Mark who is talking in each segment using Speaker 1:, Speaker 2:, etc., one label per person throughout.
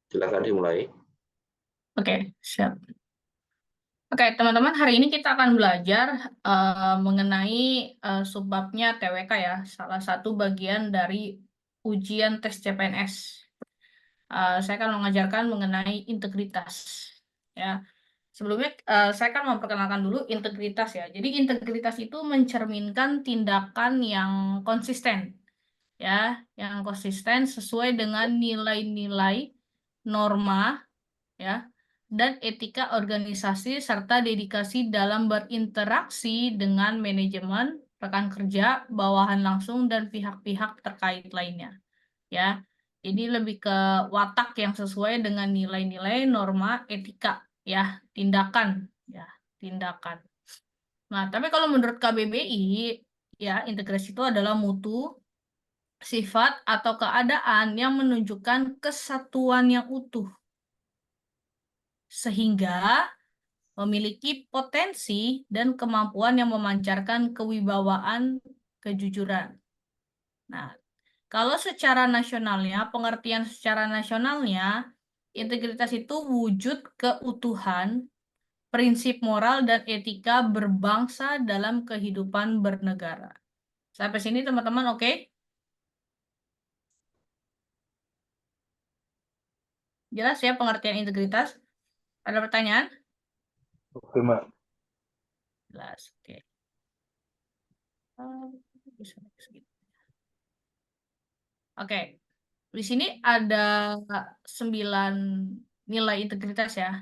Speaker 1: Silakan dimulai.
Speaker 2: Oke, siap. Oke, teman-teman, hari ini kita akan belajar mengenai subbabnya TWK ya, salah satu bagian dari ujian tes CPNS. Saya akan mengajarkan mengenai integritas. Ya, sebelumnya saya akan memperkenalkan dulu integritas ya. Jadi integritas itu mencerminkan tindakan yang konsisten, ya, yang konsisten sesuai dengan nilai-nilai norma ya, dan etika organisasi serta dedikasi dalam berinteraksi dengan manajemen, rekan kerja, bawahan langsung dan pihak-pihak terkait lainnya. Ya, jadi lebih ke watak yang sesuai dengan nilai-nilai norma etika ya, tindakan. Nah, tapi kalau menurut KBBI ya, integrasi itu adalah mutu, sifat atau keadaan yang menunjukkan kesatuan yang utuh sehingga memiliki potensi dan kemampuan yang memancarkan kewibawaan kejujuran. Nah, kalau secara nasionalnya, pengertian secara nasionalnya, integritas itu wujud keutuhan, prinsip moral dan etika berbangsa dalam kehidupan bernegara. Sampai sini teman-teman oke? Jelas ya pengertian integritas? Ada pertanyaan?
Speaker 1: Oke, Mbak.
Speaker 2: Jelas, oke. Bisa segitu. Oke, di sini ada 9 nilai integritas ya,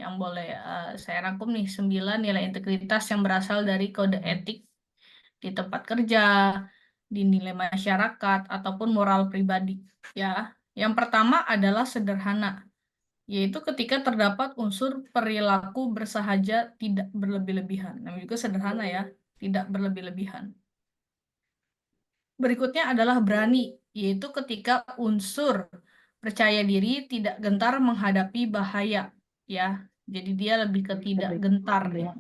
Speaker 2: yang boleh saya rangkum nih, 9 nilai integritas yang berasal dari kode etik di tempat kerja, di nilai masyarakat, ataupun moral pribadi. Ya, yang pertama adalah sederhana, yaitu ketika terdapat unsur perilaku bersahaja tidak berlebih-lebihan. Namanya juga sederhana ya, tidak berlebih-lebihan. Berikutnya adalah berani, yaitu ketika unsur percaya diri tidak gentar menghadapi bahaya, ya. Jadi dia lebih ke tidak gentar nih.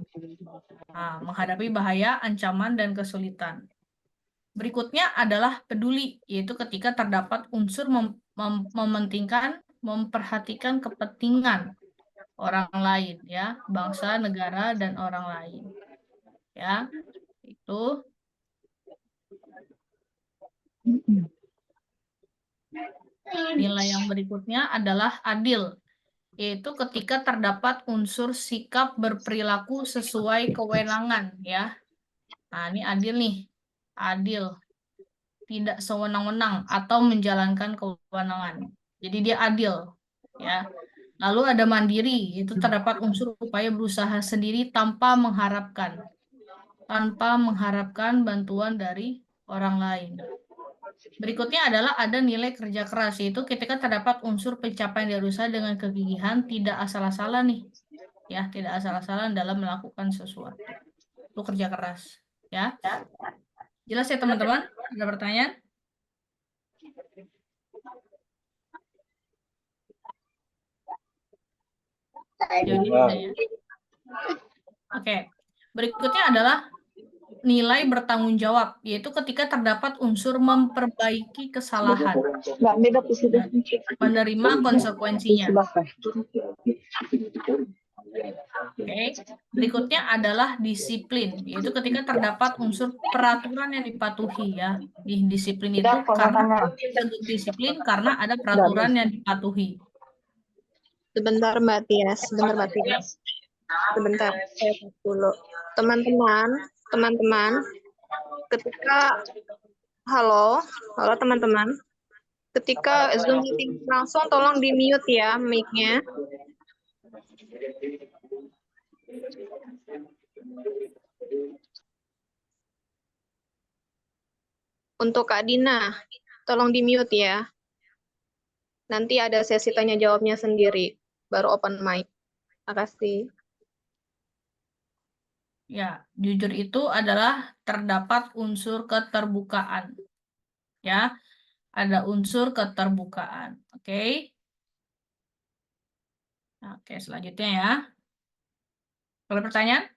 Speaker 2: Nah, menghadapi bahaya, ancaman, dan kesulitan. Berikutnya adalah peduli, yaitu ketika terdapat unsur mementingkan, memperhatikan kepentingan orang lain, ya, bangsa, negara, dan orang lain. Ya, itu. Nilai yang berikutnya adalah adil, yaitu ketika terdapat unsur sikap berperilaku sesuai kewenangan ya. Nah, ini adil nih. Adil, tidak sewenang-wenang atau menjalankan kewenangan. Jadi dia adil ya. Lalu ada mandiri, itu terdapat unsur upaya berusaha sendiri tanpa mengharapkan bantuan dari orang lain. Berikutnya adalah ada nilai kerja keras, yaitu ketika terdapat unsur pencapaian dari usaha dengan kegigihan, tidak asal-asalan nih, ya, tidak asal-asalan dalam melakukan sesuatu. Itu kerja keras, ya. Jelas ya teman-teman? Ada pertanyaan? Jadi tidak ya. Oke. Berikutnya adalah nilai bertanggung jawab, yaitu ketika terdapat unsur memperbaiki kesalahan dan menerima konsekuensinya. Oke. Berikutnya adalah disiplin, yaitu ketika terdapat unsur peraturan yang dipatuhi ya. Di disiplin itu karena disiplin karena ada peraturan yang dipatuhi.
Speaker 3: Sebentar Mbak Tias, sebentar saya cek dulu. Teman-teman, ketika halo teman-teman, ketika Zoom meeting langsung tolong di mute ya mic-nya. Untuk Kak Dina, tolong di mute ya. Nanti ada sesi tanya jawabnya sendiri, baru open mic. Makasih.
Speaker 2: Ya, jujur itu adalah terdapat unsur keterbukaan. Ya, ada unsur keterbukaan. Oke. Oke, selanjutnya ya. Kalau pertanyaan?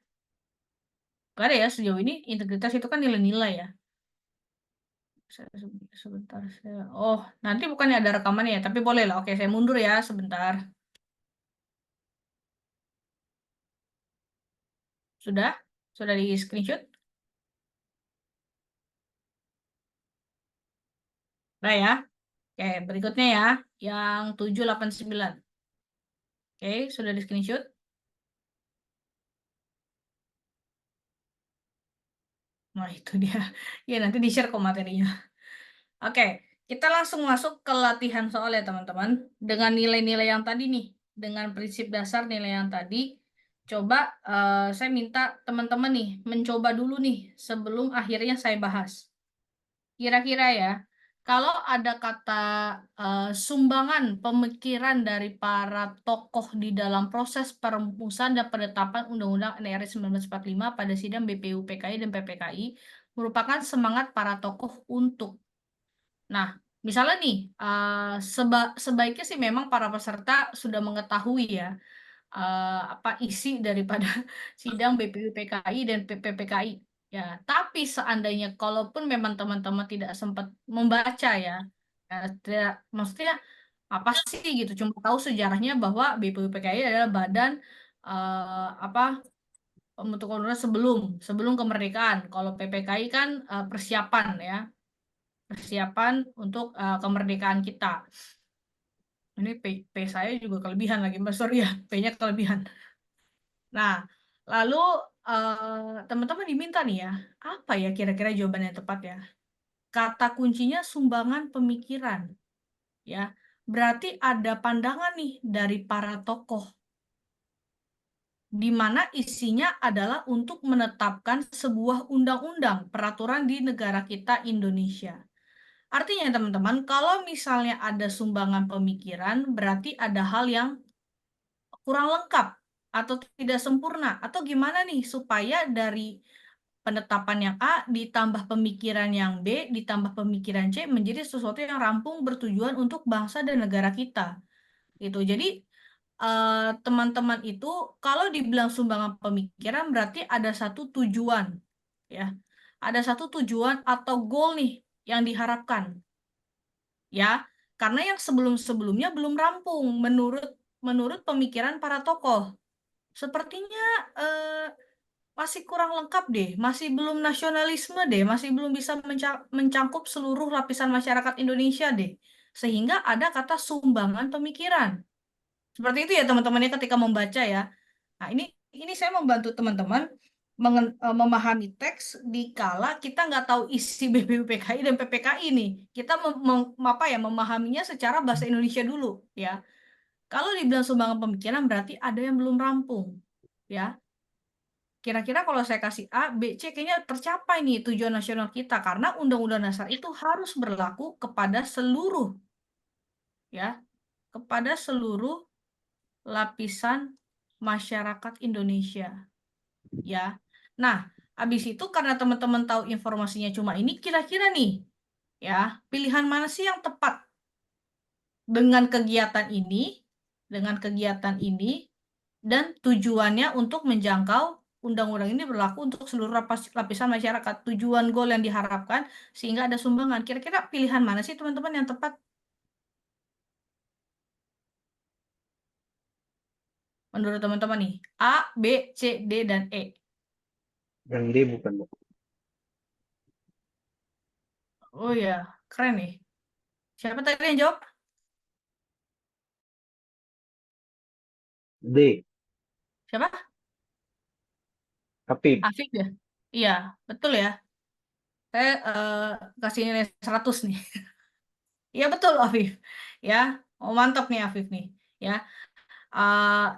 Speaker 2: Gak ada ya, sejauh ini integritas itu kan nilai-nilai ya. Sebentar. Oh, nanti bukannya ada rekamannya ya, tapi boleh lah. Oke, saya mundur ya sebentar. Sudah? Sudah di screenshot? Nah ya. Oke, berikutnya ya. Yang 789. Oke, sudah di screenshot? Nah, itu dia. Ya, nanti di-share kok materinya. Oke, kita langsung masuk ke latihan soal ya, teman-teman. Dengan nilai-nilai yang tadi nih. Dengan prinsip dasar nilai yang tadi. Coba saya minta teman-teman nih mencoba dulu nih sebelum akhirnya saya bahas. Kira-kira ya, kalau ada kata sumbangan pemikiran dari para tokoh di dalam proses perumusan dan penetapan Undang-Undang NRI 1945 pada sidang BPU PKI dan PPKI merupakan semangat para tokoh untuk. Nah, misalnya nih, sebaiknya sih memang para peserta sudah mengetahui ya apa isi daripada sidang BPU PKI dan PPPKI. Ya, tapi seandainya kalaupun memang teman-teman tidak sempat membaca ya, tidak, maksudnya apa sih gitu, cuma tahu sejarahnya bahwa BPU PKI adalah badan apa pembentukan undang sebelum sebelum kemerdekaan. Kalau PPKI kan persiapan ya, persiapan untuk kemerdekaan kita. Ini P saya juga kelebihan lagi, Mas. Sorry ya, P-nya kelebihan. Nah, lalu teman-teman diminta nih ya, apa ya kira-kira jawaban yang tepat ya? Kata kuncinya sumbangan pemikiran, ya. Berarti ada pandangan nih dari para tokoh, di mana isinya adalah untuk menetapkan sebuah undang-undang peraturan di negara kita Indonesia. Artinya teman-teman, kalau misalnya ada sumbangan pemikiran, berarti ada hal yang kurang lengkap atau tidak sempurna atau gimana nih supaya dari penetapan yang A ditambah pemikiran yang B ditambah pemikiran C menjadi sesuatu yang rampung bertujuan untuk bangsa dan negara kita gitu. Jadi teman-teman itu kalau dibilang sumbangan pemikiran berarti ada satu tujuan ya, ada satu tujuan atau goal nih yang diharapkan ya, karena yang sebelum-sebelumnya belum rampung menurut menurut pemikiran para tokoh. Sepertinya masih kurang lengkap deh, masih belum nasionalisme deh, masih belum bisa mencangkup seluruh lapisan masyarakat Indonesia deh. Sehingga ada kata sumbangan pemikiran. Seperti itu ya teman-teman ya ketika membaca ya. Nah, ini saya membantu teman-teman memahami teks dikala kita nggak tahu isi BPUPKI dan PPKI nih. Kita apa ya memahaminya secara bahasa Indonesia dulu ya. Kalau dibilang sumbangan pemikiran berarti ada yang belum rampung ya. Kira-kira kalau saya kasih A, B, C kayaknya tercapai nih tujuan nasional kita karena Undang-Undang Dasar itu harus berlaku kepada seluruh ya, kepada seluruh lapisan masyarakat Indonesia ya. Nah, habis itu karena teman-teman tahu informasinya cuma ini, kira-kira nih ya, pilihan mana sih yang tepat dengan kegiatan ini dan tujuannya untuk menjangkau undang-undang ini berlaku untuk seluruh lapisan masyarakat. Tujuan goal yang diharapkan sehingga ada sumbangan. Kira-kira pilihan mana sih teman-teman yang tepat? Menurut teman-teman nih, A, B, C, D, dan E.
Speaker 1: Yang D bukan, Bu.
Speaker 2: Oh ya, keren nih. Siapa tadi yang jawab?
Speaker 1: D.
Speaker 2: Siapa?
Speaker 1: Tapi
Speaker 2: Afif ya? Iya, betul ya. Saya kasih nilai 100 nih. Iya betul Afif. Ya, oh, mantap nih Afif nih. Ya,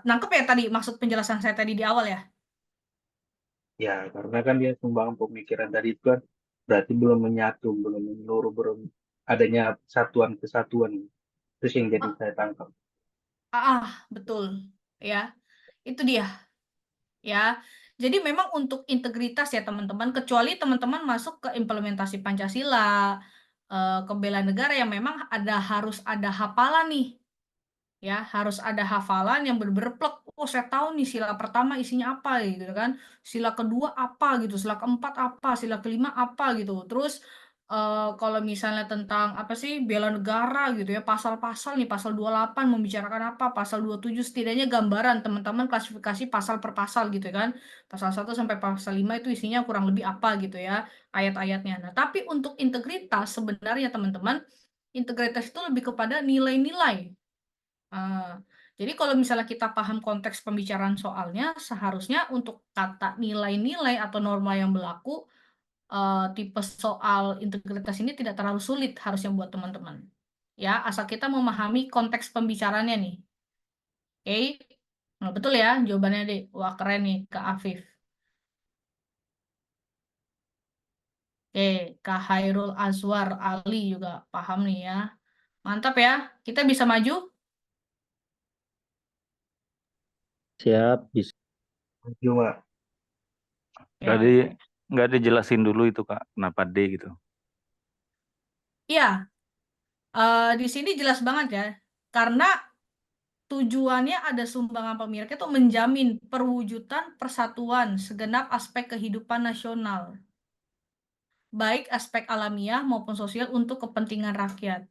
Speaker 2: nangkep ya tadi maksud penjelasan saya tadi di awal ya.
Speaker 1: ya karena kan dia sumbangan pemikiran tadi itu kan berarti belum menyatu, belum menyeluruh, belum adanya satuan kesatuan. Terus yang jadi saya tangkap.
Speaker 2: Betul. Ya, itu dia. Ya, jadi memang untuk integritas ya teman-teman, kecuali teman-teman masuk ke implementasi Pancasila, ke bela negara yang memang harus ada hafalan nih. Ya, harus ada hafalan yang bener-bener plek. Oh, saya tahu nih sila pertama isinya apa gitu kan. Sila kedua apa gitu, sila keempat apa, sila kelima apa gitu. Terus kalau misalnya tentang apa sih bela negara gitu ya, pasal-pasal nih, pasal 28 membicarakan apa, pasal 27 setidaknya gambaran teman-teman klasifikasi pasal per pasal gitu kan. Pasal 1 sampai pasal 5 itu isinya kurang lebih apa gitu ya, ayat-ayatnya. Nah, tapi untuk integritas sebenarnya teman-teman, integritas itu lebih kepada nilai-nilai. Ah, jadi kalau misalnya kita paham konteks pembicaraan soalnya, seharusnya untuk kata nilai-nilai atau norma yang berlaku, tipe soal integritas ini tidak terlalu sulit harusnya buat teman-teman. Ya, asal kita memahami konteks pembicaranya nih. Oke? Nah, betul ya jawabannya, Dek. Wah, keren nih, Kak Afif. Oke, Kak Hairul Azwar Ali juga paham nih ya. Mantap ya. Kita bisa maju?
Speaker 4: Siap, bisa.
Speaker 1: Cuma
Speaker 2: Ya,
Speaker 5: Nggak di
Speaker 2: oke.
Speaker 5: nggak dijelasin dulu itu Kak, kenapa D gitu.
Speaker 2: Iya, di sini jelas banget ya. Karena tujuannya ada sumbangan pemilik itu menjamin perwujudan persatuan segenap aspek kehidupan nasional, baik aspek alamiah maupun sosial untuk kepentingan rakyat.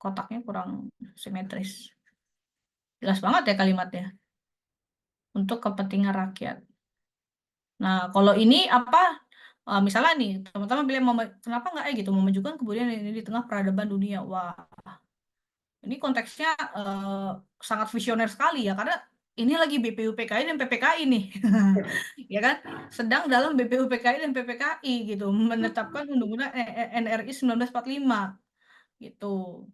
Speaker 2: Kotaknya kurang simetris. Jelas banget ya kalimatnya. Untuk kepentingan rakyat. Nah, kalau ini apa? Misalnya nih, teman-teman bilang kenapa nggak gitu memajukan kemudian ini di tengah peradaban dunia. Wah, ini konteksnya sangat visioner sekali ya, karena ini lagi BPUPKI dan PPKI nih, ya kan? Sedang dalam BPUPKI dan PPKI gitu, menetapkan Undang-Undang NRI 1945 gitu.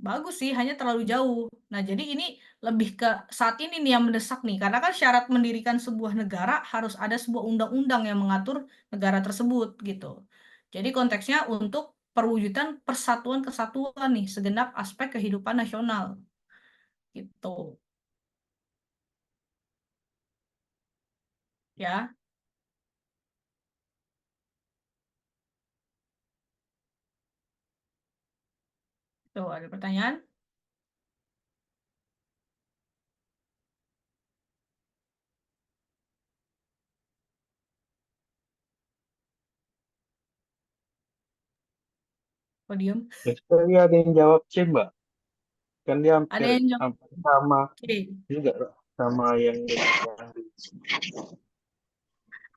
Speaker 2: Bagus sih, hanya terlalu jauh. Nah, jadi ini lebih ke saat ini nih yang mendesak nih, karena kan syarat mendirikan sebuah negara harus ada sebuah undang-undang yang mengatur negara tersebut gitu. Jadi konteksnya untuk perwujudan persatuan kesatuan nih segenap aspek kehidupan nasional gitu. Ya, tuh ada pertanyaan. Podium.
Speaker 1: Tadi ada yang jawab C, Mbak. Kan dia
Speaker 2: Ada
Speaker 1: hampir
Speaker 2: yang jawab.
Speaker 1: hampir sama
Speaker 2: Oke.
Speaker 1: juga sama yang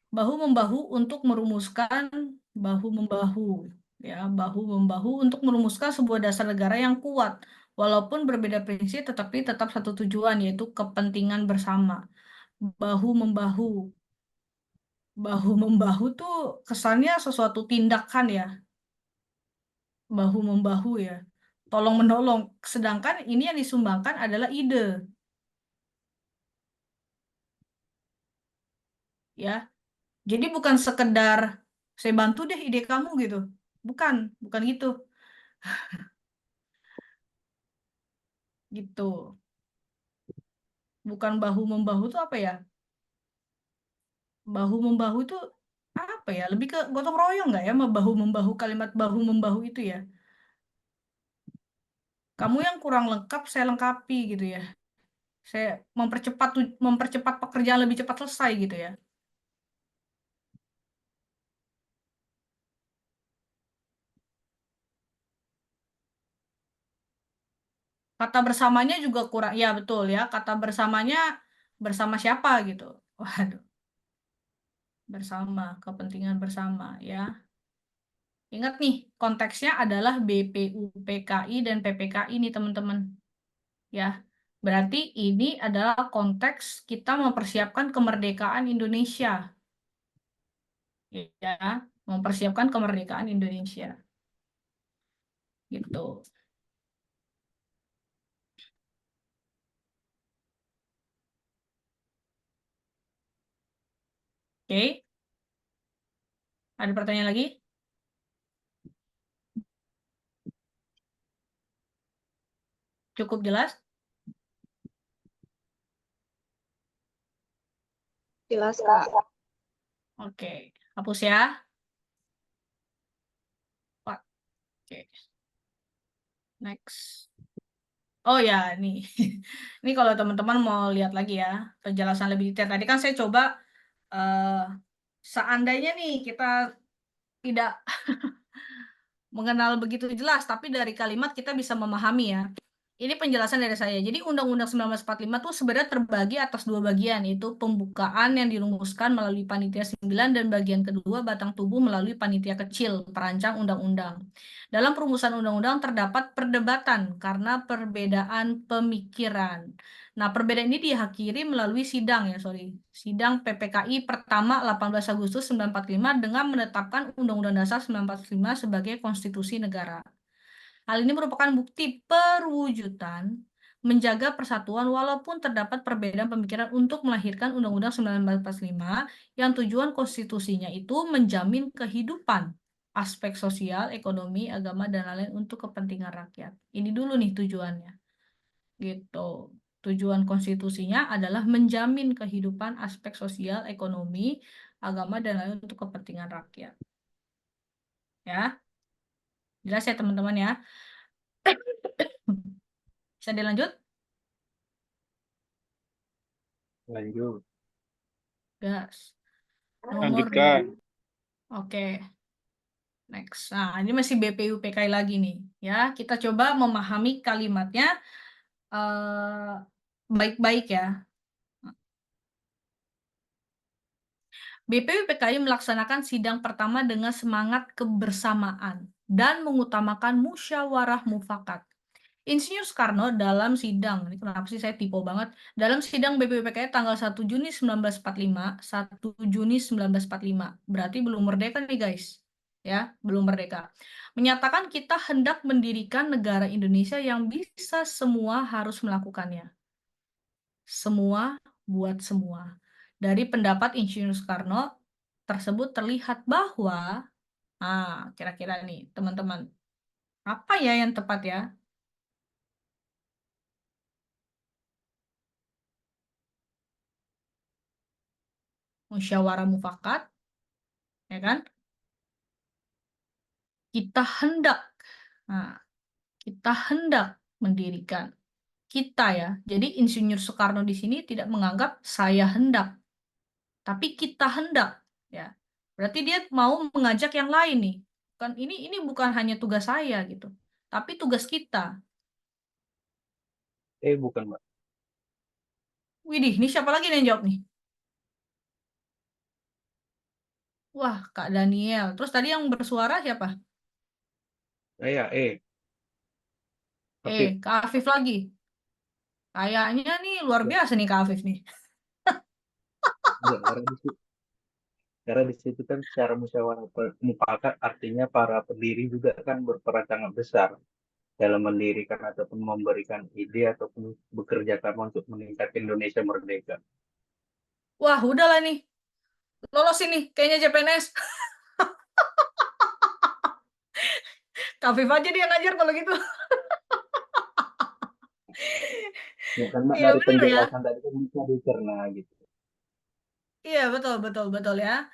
Speaker 2: Bahu membahu untuk merumuskan bahu membahu ya bahu membahu untuk merumuskan sebuah dasar negara yang kuat walaupun berbeda prinsip tetapi tetap satu tujuan yaitu kepentingan bersama. Bahu membahu tuh kesannya sesuatu tindakan ya, bahu membahu ya, tolong menolong, sedangkan ini yang disumbangkan adalah ide ya. Jadi bukan sekedar saya bantu deh ide kamu gitu, bukan bukan gitu gitu. Bukan bahu membahu itu apa ya? Bahu membahu itu apa ya? Lebih ke gotong royong nggak ya? Bahu membahu, kalimat bahu membahu itu ya. Kamu yang kurang lengkap saya lengkapi gitu ya. Saya mempercepat pekerjaan lebih cepat selesai gitu ya. Kata bersamanya juga kurang. Ya betul ya. Kata bersamanya bersama siapa gitu. Waduh, bersama, kepentingan bersama ya. Ingat nih, konteksnya adalah BPUPKI dan PPKI nih teman-teman. Ya, berarti ini adalah konteks kita mempersiapkan kemerdekaan Indonesia. Ya, mempersiapkan kemerdekaan Indonesia. Gitu. Oke, ada pertanyaan lagi? Cukup jelas?
Speaker 3: Jelas, Kak.
Speaker 2: Oke, hapus ya. Pak. Oke, next. Oh ya, nih. Ini kalau teman-teman mau lihat lagi ya, penjelasan lebih detail. Tadi kan saya coba, eh, seandainya nih kita tidak mengenal begitu jelas, tapi dari kalimat kita bisa memahami ya. Ini penjelasan dari saya. Jadi Undang-Undang 1945 tuh sebenarnya terbagi atas dua bagian, yaitu pembukaan yang dirumuskan melalui Panitia 9 dan bagian kedua batang tubuh melalui Panitia Kecil perancang undang-undang. Dalam perumusan undang-undang terdapat perdebatan karena perbedaan pemikiran. Nah, perbedaan ini diakhiri melalui sidang sidang PPKI pertama 18 Agustus 1945 dengan menetapkan Undang-Undang Dasar 1945 sebagai konstitusi negara. Hal ini merupakan bukti perwujudan menjaga persatuan walaupun terdapat perbedaan pemikiran untuk melahirkan Undang-Undang 1945 yang tujuan konstitusinya itu menjamin kehidupan, aspek sosial, ekonomi, agama, dan lain-lain untuk kepentingan rakyat. Ini dulu nih tujuannya. Gitu. Tujuan konstitusinya adalah menjamin kehidupan, aspek sosial, ekonomi, agama, dan lain-lain untuk kepentingan rakyat. Ya, jelas ya teman-teman ya. Bisa dilanjut?
Speaker 1: Lanjut.
Speaker 2: Gas. Nomor
Speaker 5: Lanjutkan.
Speaker 2: Oke, next. Nah, ini masih BPUPKI lagi nih. Ya, kita coba memahami kalimatnya baik-baik ya. BPUPKI melaksanakan sidang pertama dengan semangat kebersamaan dan mengutamakan musyawarah mufakat. Insinyur Soekarno dalam sidang, ini kenapa sih saya typo banget, dalam sidang BPUPKI tanggal 1 Juni 1945, 1 Juni 1945, berarti belum merdeka nih guys, ya, belum merdeka. Menyatakan kita hendak mendirikan negara Indonesia yang bisa semua harus melakukannya. Semua buat semua. Dari pendapat Insinyur Soekarno tersebut terlihat bahwa, kira-kira nih teman-teman, apa ya yang tepat ya? Musyawarah mufakat, ya kan? Kita hendak, nah, kita hendak mendirikan kita ya. Jadi Insinyur Soekarno di sini tidak menganggap saya hendak, tapi kita hendak, ya. Berarti dia mau mengajak yang lain nih. Kan ini bukan hanya tugas saya gitu, tapi tugas kita.
Speaker 1: Bukan, Mbak.
Speaker 2: Widih, ini siapa lagi nih yang jawab nih? Wah, Kak Daniel. Terus tadi yang bersuara siapa?
Speaker 1: Saya, Afif.
Speaker 2: Kak Afif lagi. Kayaknya nih luar
Speaker 1: Ya,
Speaker 2: biasa nih Kak Afif nih.
Speaker 1: ya, karena di situ kan secara musyawarah mufakat artinya para pendiri juga kan berperan sangat besar dalam mendirikan ataupun memberikan ide ataupun bekerja sama untuk meningkatkan Indonesia merdeka.
Speaker 2: Wah, udahlah nih. Lolos ini kayaknya CPNS. Kak Afif aja dia ngajar kalau gitu.
Speaker 1: Ya kan Mbak,
Speaker 2: Iya
Speaker 1: dari
Speaker 2: bener ya.
Speaker 1: penjelasan tadi kan bisa dicerna gitu.
Speaker 2: Iya betul betul betul ya.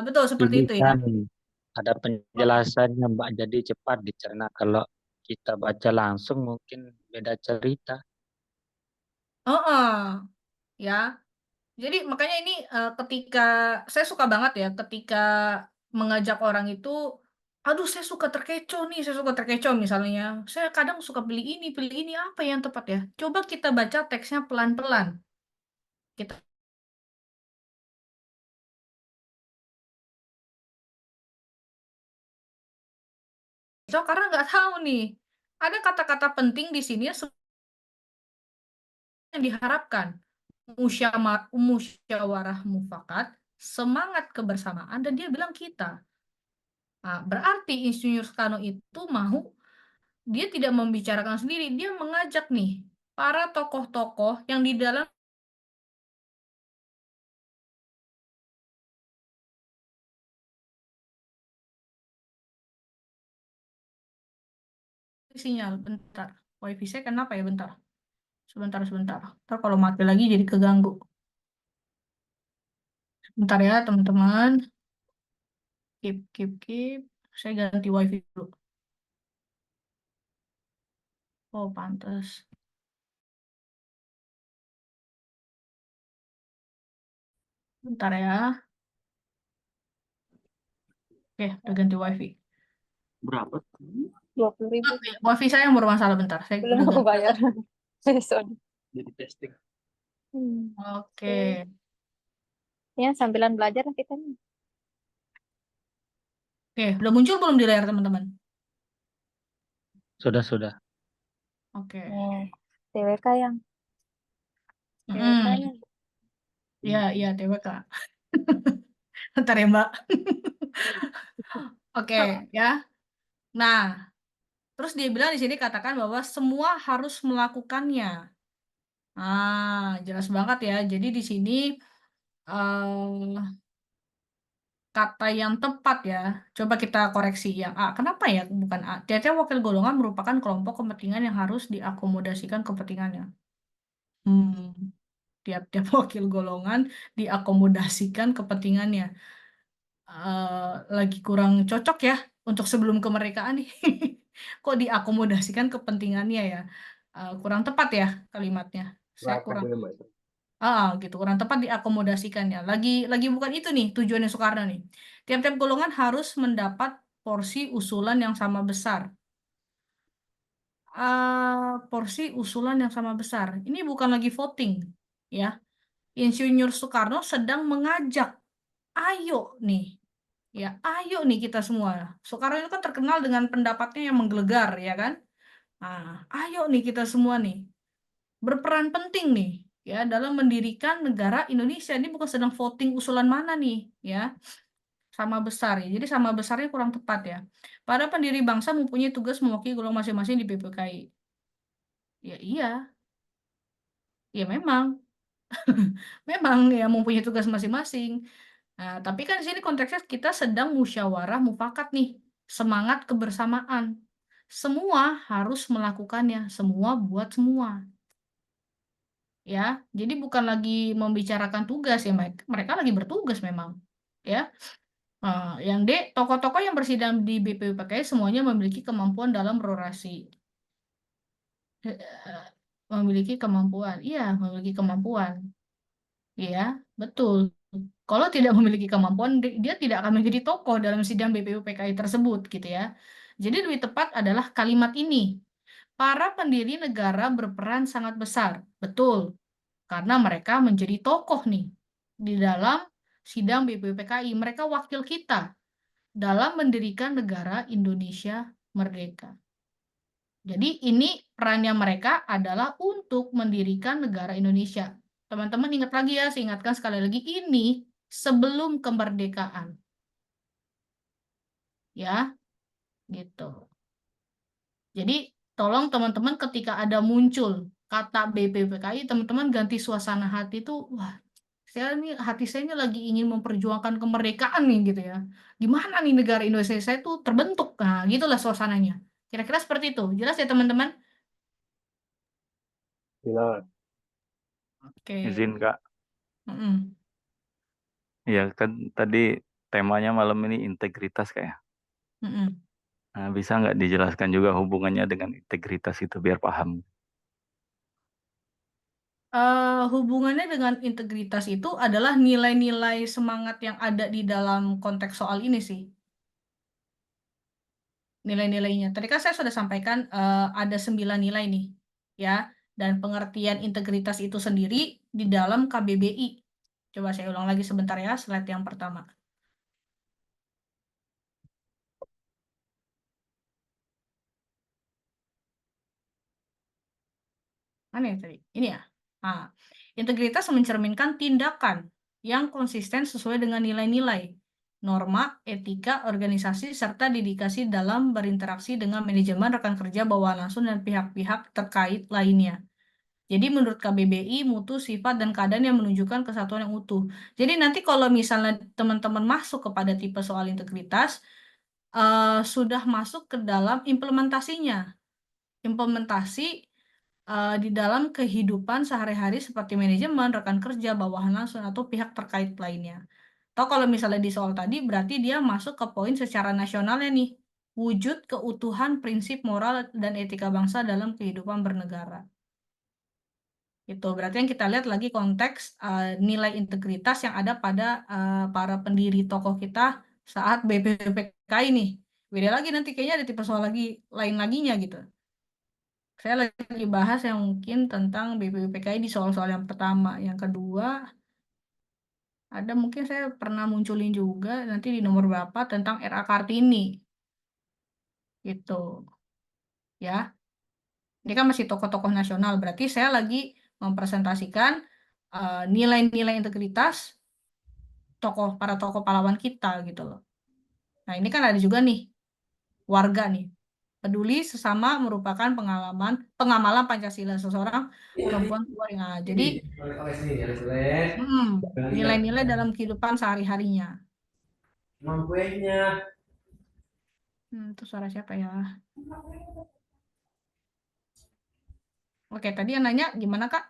Speaker 2: Betul seperti itu ya.
Speaker 4: Kan ada penjelasannya Mbak, jadi cepat dicerna. Kalau kita baca langsung mungkin beda cerita.
Speaker 2: Oh, ya. Jadi makanya ini ketika saya suka banget ya ketika mengajak orang itu, aduh saya suka terkecoh nih, saya suka terkecoh misalnya. Saya kadang suka pilih ini apa yang tepat ya? Coba kita baca teksnya pelan-pelan. Kita so, karena nggak tahu nih. Ada kata-kata penting di sini yang diharapkan. Musyawarah mufakat, semangat kebersamaan, dan dia bilang kita. Nah, berarti Insinyur Soekarno itu dia tidak membicarakan sendiri, dia mengajak nih para tokoh-tokoh yang di dalam sinyal. Bentar, wifi saya kenapa ya? Bentar, sebentar. Ntar kalau mati lagi jadi keganggu. Bentar ya teman-teman. Keep. Saya ganti wifi dulu. Oh, pantas. Bentar ya. Oke, udah ganti wifi.
Speaker 6: Berapa?
Speaker 3: 20.000.
Speaker 2: Wifi saya yang bermasalah bentar. Saya
Speaker 7: Belum
Speaker 2: udah
Speaker 7: aku
Speaker 2: ganti.
Speaker 7: bayar. Sorry.
Speaker 6: Jadi testing.
Speaker 2: Oke.
Speaker 7: Ya, sambilan belajar lah kita nih.
Speaker 2: Oke, udah muncul belum di layar teman-teman?
Speaker 4: Sudah.
Speaker 2: Oke.
Speaker 7: Nih, TWK yang.
Speaker 2: Mm-mm.
Speaker 7: TWK-nya.
Speaker 2: Iya, TWK. Bentar ya, Mbak. Oke, ya. Nah, terus dia bilang di sini katakan bahwa semua harus melakukannya. Jelas banget ya. Jadi di sini eh, kata yang tepat ya. Coba kita koreksi yang A. Kenapa ya bukan A? Tiap-tiap wakil golongan merupakan kelompok kepentingan yang harus diakomodasikan kepentingannya. Tiap-tiap wakil golongan diakomodasikan kepentingannya. Lagi kurang cocok ya untuk sebelum kemerdekaan nih. Kok diakomodasikan kepentingannya ya? Kurang tepat ya kalimatnya. Saya
Speaker 1: Sepakat
Speaker 2: kurang
Speaker 1: dengan Mbak.
Speaker 2: gitu, kurang tepat diakomodasikannya. Lagi bukan itu nih tujuannya Soekarno nih. Tiap-tiap golongan harus mendapat porsi usulan yang sama besar. Porsi usulan yang sama besar. Ini bukan lagi voting, ya. Insinyur Soekarno sedang mengajak, ayo nih, ya, ayo nih kita semua. Soekarno itu kan terkenal dengan pendapatnya yang menggelegar, ya kan? Ayo nih kita semua nih, berperan penting nih, ya, dalam mendirikan negara Indonesia. Ini bukan sedang voting usulan mana nih, ya, sama besar ya. Jadi sama besarnya kurang tepat ya. Para pendiri bangsa mempunyai tugas mewakili golongan masing-masing di BPKI. Ya iya, ya memang, memang ya mempunyai tugas masing-masing. Nah, tapi kan di sini konteksnya kita sedang musyawarah mufakat nih, semangat kebersamaan. Semua harus melakukannya, semua buat semua. Ya, jadi bukan lagi membicarakan tugas ya, mereka lagi bertugas memang. Ya, yang D, tokoh-tokoh yang bersidang di BPUPKI semuanya memiliki kemampuan dalam berorasi. Memiliki kemampuan, iya, memiliki kemampuan. Iya, betul. Kalau tidak memiliki kemampuan, dia tidak akan menjadi tokoh dalam sidang BPUPKI tersebut, gitu ya. Jadi lebih tepat adalah kalimat ini. Para pendiri negara berperan sangat besar. Betul. Karena mereka menjadi tokoh nih di dalam sidang BPUPKI. Mereka wakil kita dalam mendirikan negara Indonesia merdeka. Jadi ini perannya mereka adalah untuk mendirikan negara Indonesia. Teman-teman ingat lagi ya, saya ingatkan sekali lagi, ini sebelum kemerdekaan. Ya, gitu. Jadi tolong teman-teman ketika ada muncul kata BPUPKI, teman-teman ganti suasana hati itu, wah, hati saya ini lagi ingin memperjuangkan kemerdekaan nih gitu ya. Gimana nih negara Indonesia saya itu terbentuk? Nah, gitulah suasananya. Kira-kira seperti itu. Jelas ya teman-teman?
Speaker 1: Jelas.
Speaker 2: Oke.
Speaker 5: Izin Kak.
Speaker 2: Mm-mm.
Speaker 5: Ya kan tadi temanya malam ini integritas kayak.
Speaker 2: Mm-mm.
Speaker 5: Nah, bisa nggak dijelaskan juga hubungannya dengan integritas itu biar paham?
Speaker 2: Hubungannya dengan integritas itu adalah nilai-nilai semangat yang ada di dalam konteks soal ini sih. Nilai-nilainya. Tadi kan saya sudah sampaikan ada 9 nilai nih, ya. Dan pengertian integritas itu sendiri di dalam KBBI. Coba saya ulang lagi sebentar ya, slide yang pertama. Mana ya tadi? Ini ya. Integritas mencerminkan tindakan yang konsisten sesuai dengan nilai-nilai, norma, etika, organisasi, serta dedikasi dalam berinteraksi dengan manajemen, rekan kerja, bawahan langsung, dan pihak-pihak terkait lainnya. Jadi menurut KBBI, mutu, sifat, dan keadaan yang menunjukkan kesatuan yang utuh. Jadi nanti kalau misalnya teman-teman masuk kepada tipe soal integritas, sudah masuk ke dalam implementasinya. Implementasi di dalam kehidupan sehari-hari seperti manajemen, rekan kerja, bawahan langsung, atau pihak terkait lainnya. Atau kalau misalnya di soal tadi, berarti dia masuk ke poin secara nasionalnya nih. Wujud keutuhan prinsip moral dan etika bangsa dalam kehidupan bernegara. Itu berarti yang kita lihat lagi konteks nilai integritas yang ada pada para pendiri tokoh kita saat BPUPKI nih. Beda lagi nanti kayaknya ada tipe soal lagi lain laginya gitu. Saya lagi bahas yang mungkin tentang BPUPKI di soal-soal yang pertama. Yang kedua, ada mungkin saya pernah munculin juga nanti di nomor berapa tentang RA Kartini. Gitu. Ya. Ini kan masih tokoh-tokoh nasional. Berarti saya lagi mempresentasikan nilai-nilai integritas para tokoh pahlawan kita gitu loh. Nah, ini kan ada juga nih warga nih. Peduli sesama merupakan pengamalan Pancasila seseorang perempuan tua. Nah, jadi nilai-nilai dalam kehidupan sehari-harinya. Itu suara siapa ya? Oke, tadi yang nanya gimana, Kak?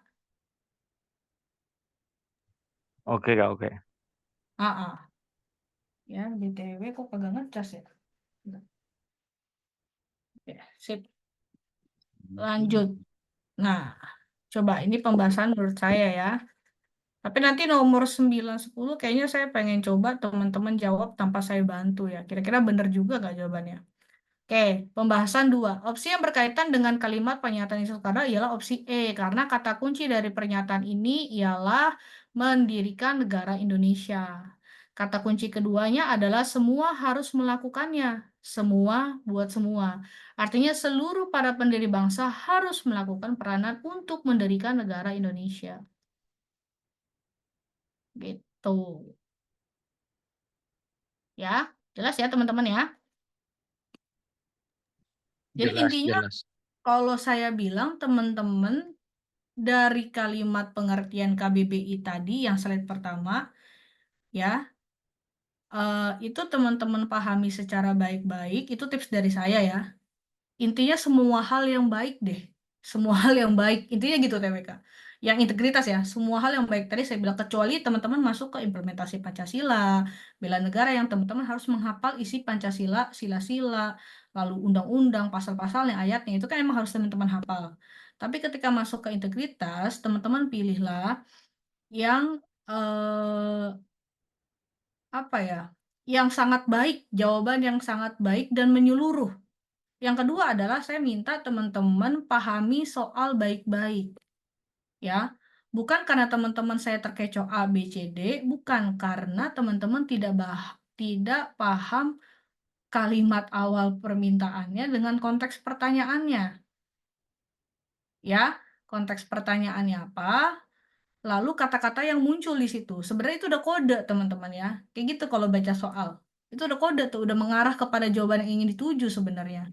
Speaker 5: Oke Kak, oke.
Speaker 2: Ya, BTW kok kagak ngecas ya? Oke, sip. Lanjut. Nah, coba ini pembahasan menurut saya ya. Tapi nanti nomor 9, 10 kayaknya saya pengen coba teman-teman jawab tanpa saya bantu ya. Kira-kira benar juga nggak jawabannya? Oke, pembahasan 2. Opsi yang berkaitan dengan kalimat pernyataan Yusuf Kala ialah opsi E. Karena kata kunci dari pernyataan ini ialah mendirikan negara Indonesia. Kata kunci keduanya adalah semua harus melakukannya. Semua buat semua. Artinya seluruh para pendiri bangsa harus melakukan peranan untuk mendirikan negara Indonesia. Gitu. Ya, jelas ya teman-teman ya. Jadi
Speaker 4: Jelas,
Speaker 2: intinya
Speaker 4: jelas.
Speaker 2: kalau saya bilang teman-teman dari kalimat pengertian KBBI tadi yang slide pertama ya, itu teman-teman pahami secara baik-baik, itu tips dari saya ya. Intinya semua hal yang baik deh. Semua hal yang baik. Intinya gitu TWK. Yang integritas ya. Semua hal yang baik tadi saya bilang. Kecuali teman-teman masuk ke implementasi Pancasila. Bela negara yang teman-teman harus menghafal isi Pancasila, sila-sila. Lalu undang-undang, pasal-pasalnya, ayatnya. Itu kan emang harus teman-teman hafal. Tapi ketika masuk ke integritas, teman-teman pilihlah yang apa ya? Yang sangat baik. Jawaban yang sangat baik dan menyeluruh. Yang kedua adalah saya minta teman-teman pahami soal baik-baik. Ya, bukan karena teman-teman saya terkecoh A, B, C, D, bukan karena teman-teman tidak paham kalimat awal permintaannya dengan konteks pertanyaannya. Ya, konteks pertanyaannya apa? Lalu kata-kata yang muncul di situ. Sebenarnya itu udah kode, teman-teman ya. Kayak gitu kalau baca soal. Itu udah kode tuh, udah mengarah kepada jawaban yang ingin dituju sebenarnya.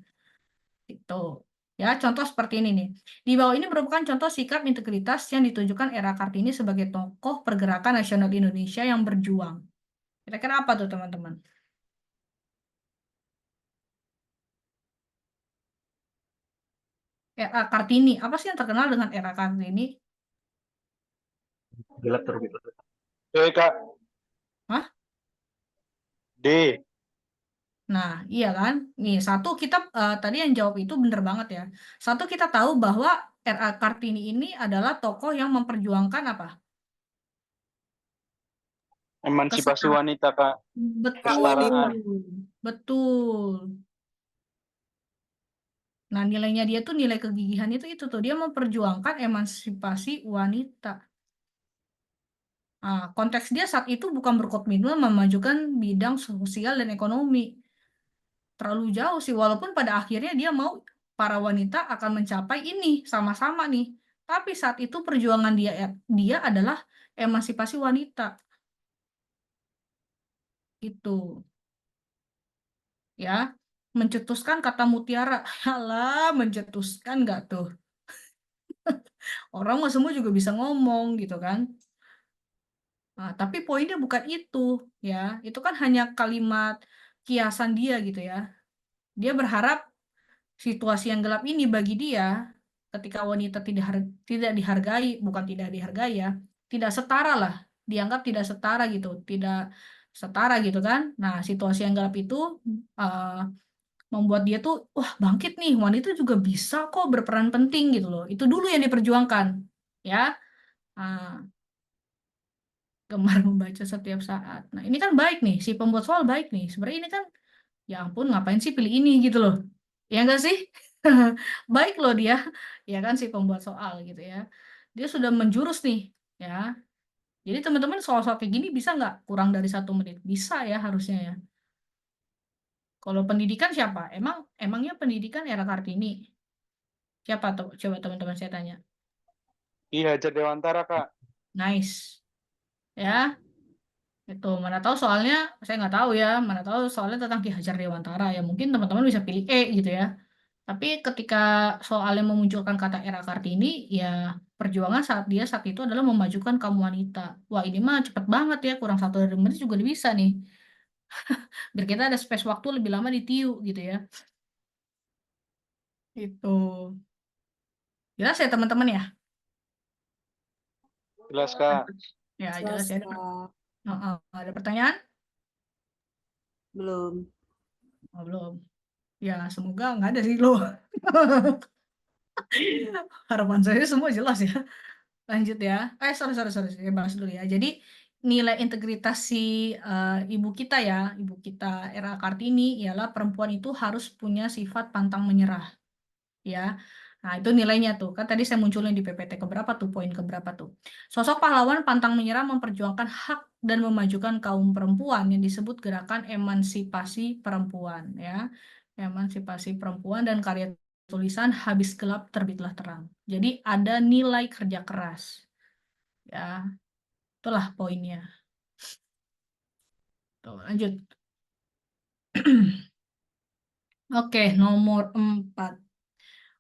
Speaker 2: Gitu. Ya, contoh seperti ini nih. Di bawah ini merupakan contoh sikap integritas yang ditunjukkan era Kartini sebagai tokoh pergerakan nasional Indonesia yang berjuang. Kira-kira apa tuh, teman-teman? Era Kartini. Apa sih yang terkenal dengan era Kartini?
Speaker 1: Gelap terbit.
Speaker 8: Kak.
Speaker 2: Hah?
Speaker 8: D.
Speaker 2: Nah, iya kan? Nih, satu kita tadi yang jawab itu bener banget ya. Satu kita tahu bahwa R.A. Kartini ini adalah tokoh yang memperjuangkan apa?
Speaker 8: Emansipasi
Speaker 2: Kesetaraan.
Speaker 8: wanita, Kak.
Speaker 2: Betul,
Speaker 8: Kesetaraan.
Speaker 2: betul. Nah, nilainya dia tuh nilai kegigihan itu tuh dia memperjuangkan emansipasi wanita. Nah, konteks dia saat itu bukan berkomitmen memajukan bidang sosial dan ekonomi. Terlalu jauh sih, walaupun pada akhirnya dia mau para wanita akan mencapai ini sama-sama nih. Tapi saat itu perjuangan dia adalah emansipasi wanita. Itu. Ya, mencetuskan kata mutiara. Alah, mencetuskan nggak tuh? Orang mah semua juga bisa ngomong gitu kan. Nah, tapi poinnya bukan itu ya. Itu kan hanya kalimat kiasan dia gitu ya. Dia berharap situasi yang gelap ini bagi dia ketika wanita tidak dihargai, bukan tidak dihargai ya, tidak setara lah, dianggap tidak setara gitu, tidak setara gitu kan. Nah, situasi yang gelap itu uh, membuat dia tuh wah bangkit nih, wanita juga bisa kok berperan penting gitu loh. Itu dulu yang diperjuangkan ya. Nah, gemar membaca setiap saat. Nah, ini kan baik nih, si pembuat soal baik nih. Sebenarnya ini kan, ya ampun, ngapain sih pilih ini gitu loh. Ya enggak sih? Baik loh dia, ya kan si pembuat soal gitu ya. Dia sudah menjurus nih, ya. Jadi teman-teman soal-soal kayak gini bisa nggak kurang dari 1 menit? Bisa ya harusnya ya. Kalau pendidikan siapa? Emangnya pendidikan era Kartini? Siapa tuh? Coba teman-teman saya tanya.
Speaker 8: Ki Hajar Dewantara, Kak.
Speaker 2: Nice. Ya, itu mana tahu soalnya saya nggak tahu ya, mana tahu soalnya tentang Ki Hajar Dewantara ya mungkin teman-teman bisa pilih E gitu ya. Tapi ketika soalnya memunculkan kata era Kartini, ya perjuangan saat itu adalah memajukan kaum wanita. Wah ini mah cepet banget ya, kurang 1 menit juga udah bisa nih. Biar kita ada space waktu lebih lama di TIU gitu ya. Itu. Jelas ya teman-teman ya?
Speaker 8: Jelas, Kak.
Speaker 2: Ya jelas ya.
Speaker 9: Kak.
Speaker 2: Ada pertanyaan?
Speaker 9: Belum.
Speaker 2: Oh, belum. Ya semoga nggak ada sih lo. Harapan saya semua jelas ya. Lanjut ya. Sorry. Saya bahas dulu ya. Jadi nilai integritas si ibu kita ya, ibu kita era Kartini ialah perempuan itu harus punya sifat pantang menyerah. Ya. Nah, itu nilainya tuh. Kan tadi saya munculin di PPT keberapa tuh, poin keberapa tuh. Sosok pahlawan pantang menyerah memperjuangkan hak dan memajukan kaum perempuan yang disebut gerakan emansipasi perempuan ya. Emansipasi perempuan dan karya tulisan habis gelap terbitlah terang. Jadi ada nilai kerja keras. Ya, itulah poinnya. Tuh, lanjut. Oke, nomor 4.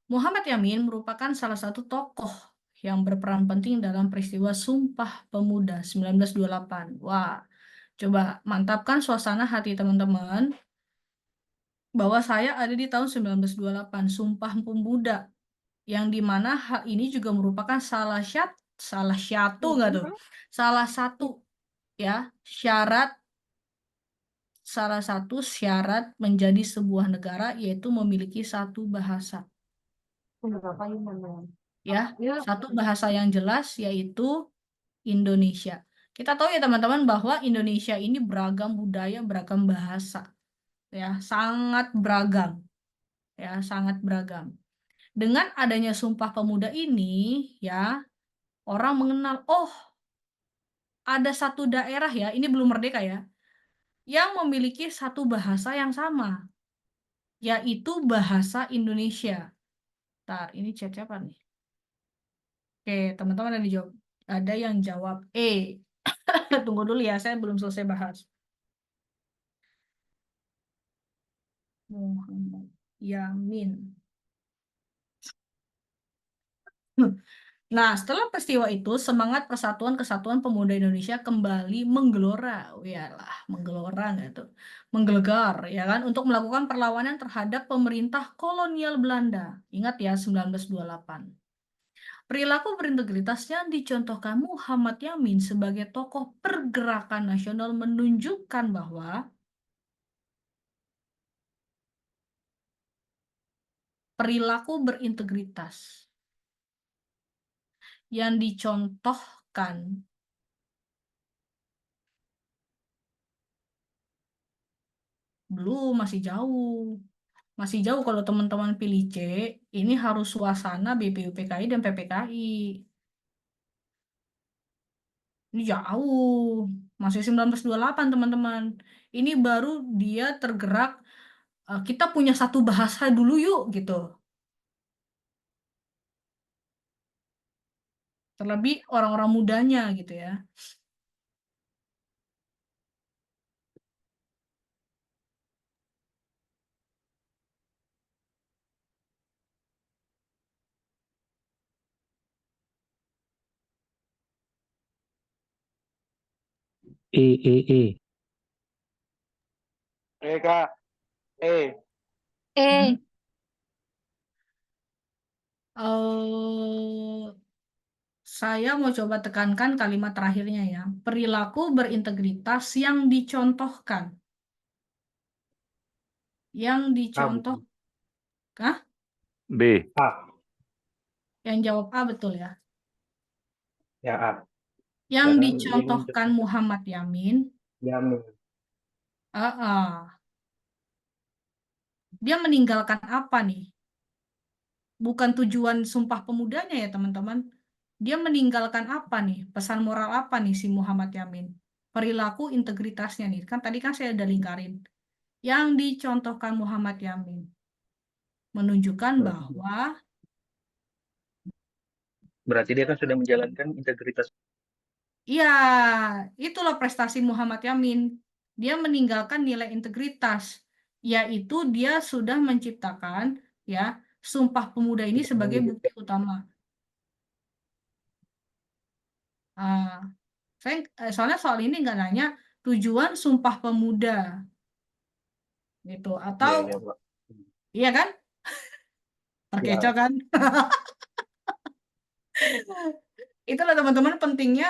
Speaker 2: Muhammad Yamin merupakan salah satu tokoh yang berperan penting dalam peristiwa Sumpah Pemuda 1928. Wah, coba mantapkan suasana hati teman-teman bahwa saya ada di tahun 1928, Sumpah Pemuda, yang dimana hal ini juga merupakan salah satu ya salah satu syarat menjadi sebuah negara yaitu memiliki satu bahasa. Ya, satu bahasa yang jelas yaitu Indonesia. Kita tahu ya teman-teman bahwa Indonesia ini beragam budaya, beragam bahasa. Ya, sangat beragam. Ya, sangat beragam. Dengan adanya Sumpah Pemuda ini, ya, orang mengenal, oh, ada satu daerah ya, ini belum merdeka ya, yang memiliki satu bahasa yang sama, yaitu bahasa Indonesia. Ntar, ini chat siapa nih? Oke, teman-teman ada yang jawab E. Tunggu dulu ya, saya belum selesai bahas. Muhammad Yamin. Nah, setelah peristiwa itu, semangat Persatuan Kesatuan Pemuda Indonesia kembali menggelora. Yalah, menggelora nggak tuh? Menggelegar, ya kan? Untuk melakukan perlawanan terhadap pemerintah kolonial Belanda. Ingat ya, 1928. Perilaku berintegritas yang dicontohkan Muhammad Yamin sebagai tokoh pergerakan nasional menunjukkan bahwa perilaku berintegritas yang dicontohkan belum, masih jauh kalau teman-teman pilih C, ini harus suasana BPUPKI dan PPKI. Ini jauh, masih 1928 teman-teman. Ini baru dia tergerak, kita punya satu bahasa dulu yuk gitu. Terlebih orang-orang mudanya gitu ya.
Speaker 4: E.
Speaker 8: Kak. E.
Speaker 7: Eh,
Speaker 2: Saya mau coba tekankan kalimat terakhirnya ya. Perilaku berintegritas yang dicontohkan. Yang dicontoh. Hah?
Speaker 5: B.
Speaker 1: A.
Speaker 2: Yang jawab A betul ya.
Speaker 1: Ya A.
Speaker 2: Yang
Speaker 1: Sekarang
Speaker 2: dicontohkan Muhammad Yamin,
Speaker 1: Yamin.
Speaker 2: dia meninggalkan apa nih? Bukan tujuan Sumpah Pemudanya ya teman-teman. Dia meninggalkan apa nih? Pesan moral apa nih si Muhammad Yamin? Perilaku integritasnya nih. Kan tadi kan saya udah lingkarin. Yang dicontohkan Muhammad Yamin menunjukkan bahwa
Speaker 1: Berarti dia kan sudah menjalankan integritas.
Speaker 2: iya, itulah prestasi Muhammad Yamin. Dia meninggalkan nilai integritas, yaitu dia sudah menciptakan ya Sumpah Pemuda ini sebagai bukti utama. Soalnya soal ini nggak nanya tujuan Sumpah Pemuda gitu, atau
Speaker 1: Iya, Pak.
Speaker 2: iya kan? Terkecoh
Speaker 1: Ya,
Speaker 2: kan? Itulah teman-teman pentingnya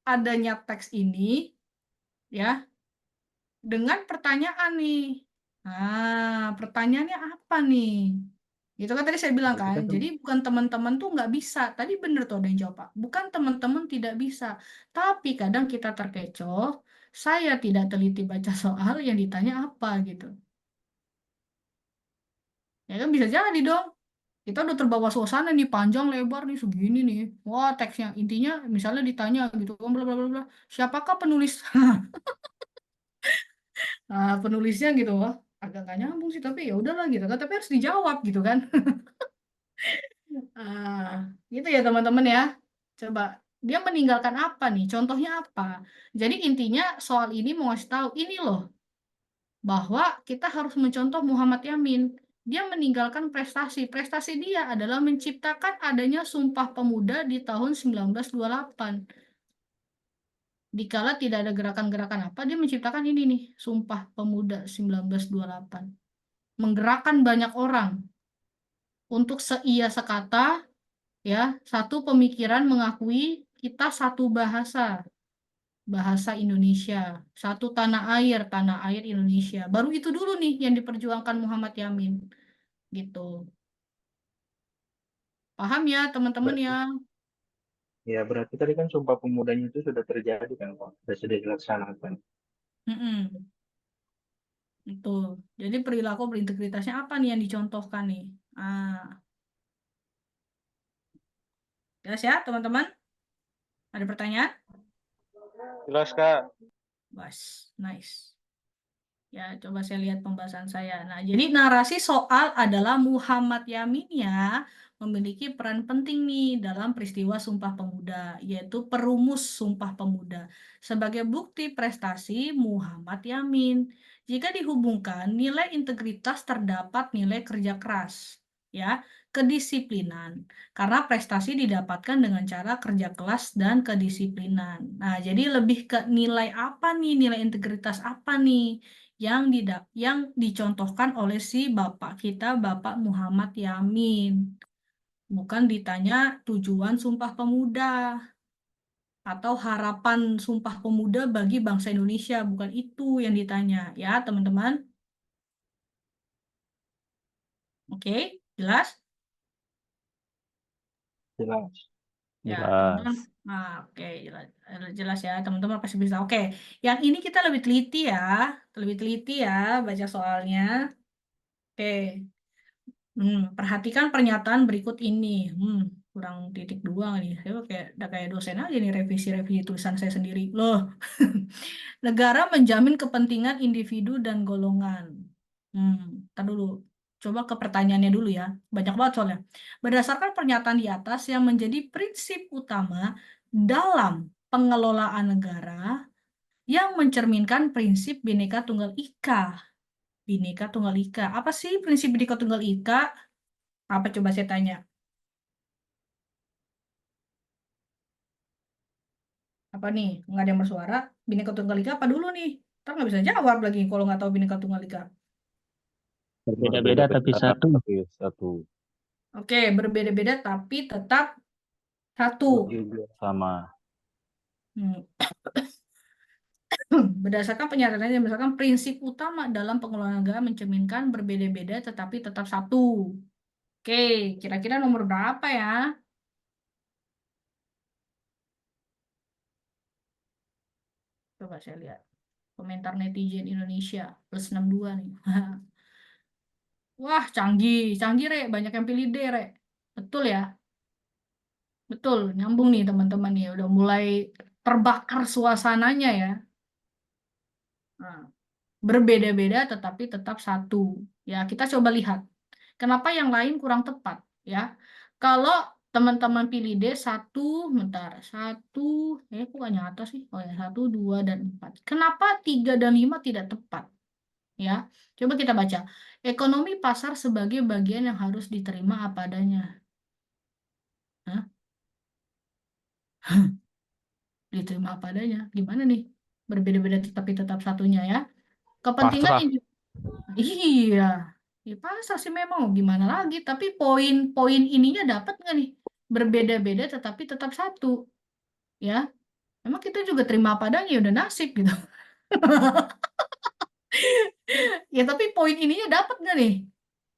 Speaker 2: adanya teks ini ya dengan pertanyaan nih. Pertanyaannya apa nih? Itu kan tadi saya bilang
Speaker 1: berarti
Speaker 2: kan,
Speaker 1: kan
Speaker 2: jadi bukan teman-teman tuh nggak bisa. Tadi bener tuh ada yang jawab, Pak. Bukan teman-teman tidak bisa, tapi kadang kita terkecoh. Saya tidak teliti baca soal yang ditanya apa gitu. Ya kan bisa jadi dong. Kita udah terbawa suasana nih panjang lebar nih segini nih. Wah, teksnya intinya misalnya ditanya gitu kan bla bla bla bla. Siapakah penulis? Penulisnya gitu. Wah, agak nggak nyambung sih tapi ya udahlah gitu kan. Tapi harus dijawab gitu kan. Gitu ya teman-teman ya. Coba dia meninggalkan apa nih? Contohnya apa? Jadi intinya soal ini mau ngasih tahu ini loh bahwa kita harus mencontoh Muhammad Yamin. Dia meninggalkan prestasi. Prestasi dia adalah menciptakan adanya Sumpah Pemuda di tahun 1928. Dikala tidak ada gerakan-gerakan apa, dia menciptakan ini nih, Sumpah Pemuda 1928. Menggerakkan banyak orang untuk seia sekata, ya, satu pemikiran mengakui kita satu bahasa, bahasa Indonesia, satu tanah air Indonesia. Baru itu dulu nih yang diperjuangkan Muhammad Yamin, gitu. Paham ya teman-teman ya?
Speaker 1: ya berarti tadi kan Sumpah Pemudanya itu sudah terjadi kan, Pak. Sudah dilaksanakan.
Speaker 2: Mm-mm. Itu. Jadi perilaku berintegritasnya apa nih yang dicontohkan nih? Jelas ya teman-teman? Ada pertanyaan?
Speaker 8: Jelas, Kak.
Speaker 2: Bas, nice. Ya, coba saya lihat pembahasan saya. Nah, jadi narasi soal adalah Muhammad Yamin ya memiliki peran penting nih dalam peristiwa Sumpah Pemuda, yaitu perumus Sumpah Pemuda. Sebagai bukti prestasi Muhammad Yamin, jika dihubungkan nilai integritas terdapat nilai kerja keras, ya, kedisiplinan. Karena prestasi didapatkan dengan cara kerja keras dan kedisiplinan. Nah, jadi lebih ke nilai apa nih, nilai integritas apa nih? Yang dicontohkan oleh si bapak kita, Bapak Muhammad Yamin. Bukan ditanya tujuan Sumpah Pemuda atau harapan Sumpah Pemuda bagi bangsa Indonesia. Bukan itu yang ditanya, ya teman-teman. Oke, jelas?
Speaker 1: Jelas.
Speaker 2: Ya,
Speaker 5: Jelas.
Speaker 2: teman-teman. Nah, oke, jelas, jelas ya, teman-teman pasti bisa. Oke, yang ini kita lebih teliti ya, baca soalnya. Oke. Perhatikan pernyataan berikut ini. Kurang titik dua nih. Saya udah kayak dosen aja nih revisi tulisan saya sendiri. Loh, negara menjamin kepentingan individu dan golongan. Ntar dulu. Coba ke pertanyaannya dulu ya. Banyak banget soalnya. Berdasarkan pernyataan di atas yang menjadi prinsip utama dalam pengelolaan negara yang mencerminkan prinsip Bhinneka Tunggal Ika. Bhinneka Tunggal Ika. Apa sih prinsip Bhinneka Tunggal Ika? Apa coba saya tanya? Apa nih? Nggak ada yang bersuara? Bhinneka Tunggal Ika apa dulu nih? Ntar nggak bisa jawab lagi kalau nggak tahu Bhinneka Tunggal Ika.
Speaker 4: Berbeda-beda tapi satu.
Speaker 5: tapi satu
Speaker 2: Oke, berbeda-beda tapi tetap satu.
Speaker 1: Juga.
Speaker 5: sama.
Speaker 2: Hmm. Berdasarkan pernyataannya, misalkan prinsip utama dalam pengelolaan negara mencerminkan berbeda-beda tetapi tetap satu. Oke, kira-kira nomor berapa ya? Coba saya lihat. Komentar netizen Indonesia plus 62 nih. Wah, canggih, canggih, Rek. Banyak yang pilih D, Rek. Betul ya? Betul, nyambung nih teman-teman ya. Udah mulai terbakar suasananya ya. Nah, berbeda-beda tetapi tetap satu. Ya, kita coba lihat. Kenapa yang lain kurang tepat ya? Kalau teman-teman pilih D satu, bentar, satu, kok gak nyata sih? Oh ya, 1, 2, dan 4. Kenapa 3 dan 5 tidak tepat? Ya, coba kita baca. Ekonomi pasar sebagai bagian yang harus diterima apa adanya. Hah? Diterima apa adanya. Gimana nih? Berbeda-beda tetapi tetap satunya ya. Kepentingan
Speaker 5: Pasrah.
Speaker 2: Iya, ya pasar sih memang gimana lagi. Tapi poin-poin ininya dapat nggak nih? Berbeda-beda tetapi tetap satu, ya. Memang kita juga terima apa adanya, ya udah nasib gitu. Ya tapi poin ininya dapat nggak nih?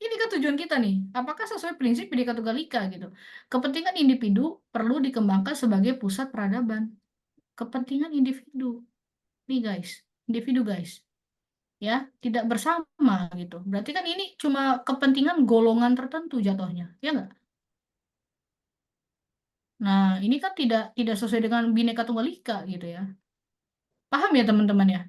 Speaker 2: Ini kan tujuan kita nih. Apakah sesuai prinsip Bhinneka Tunggal Ika gitu? Kepentingan individu perlu dikembangkan sebagai pusat peradaban. Kepentingan individu, nih guys, individu guys. Ya, tidak bersama gitu. Berarti kan ini cuma kepentingan golongan tertentu jatuhnya, ya nggak? Nah, ini kan tidak sesuai dengan Bhinneka Tunggal Ika gitu ya. Paham ya teman-teman ya?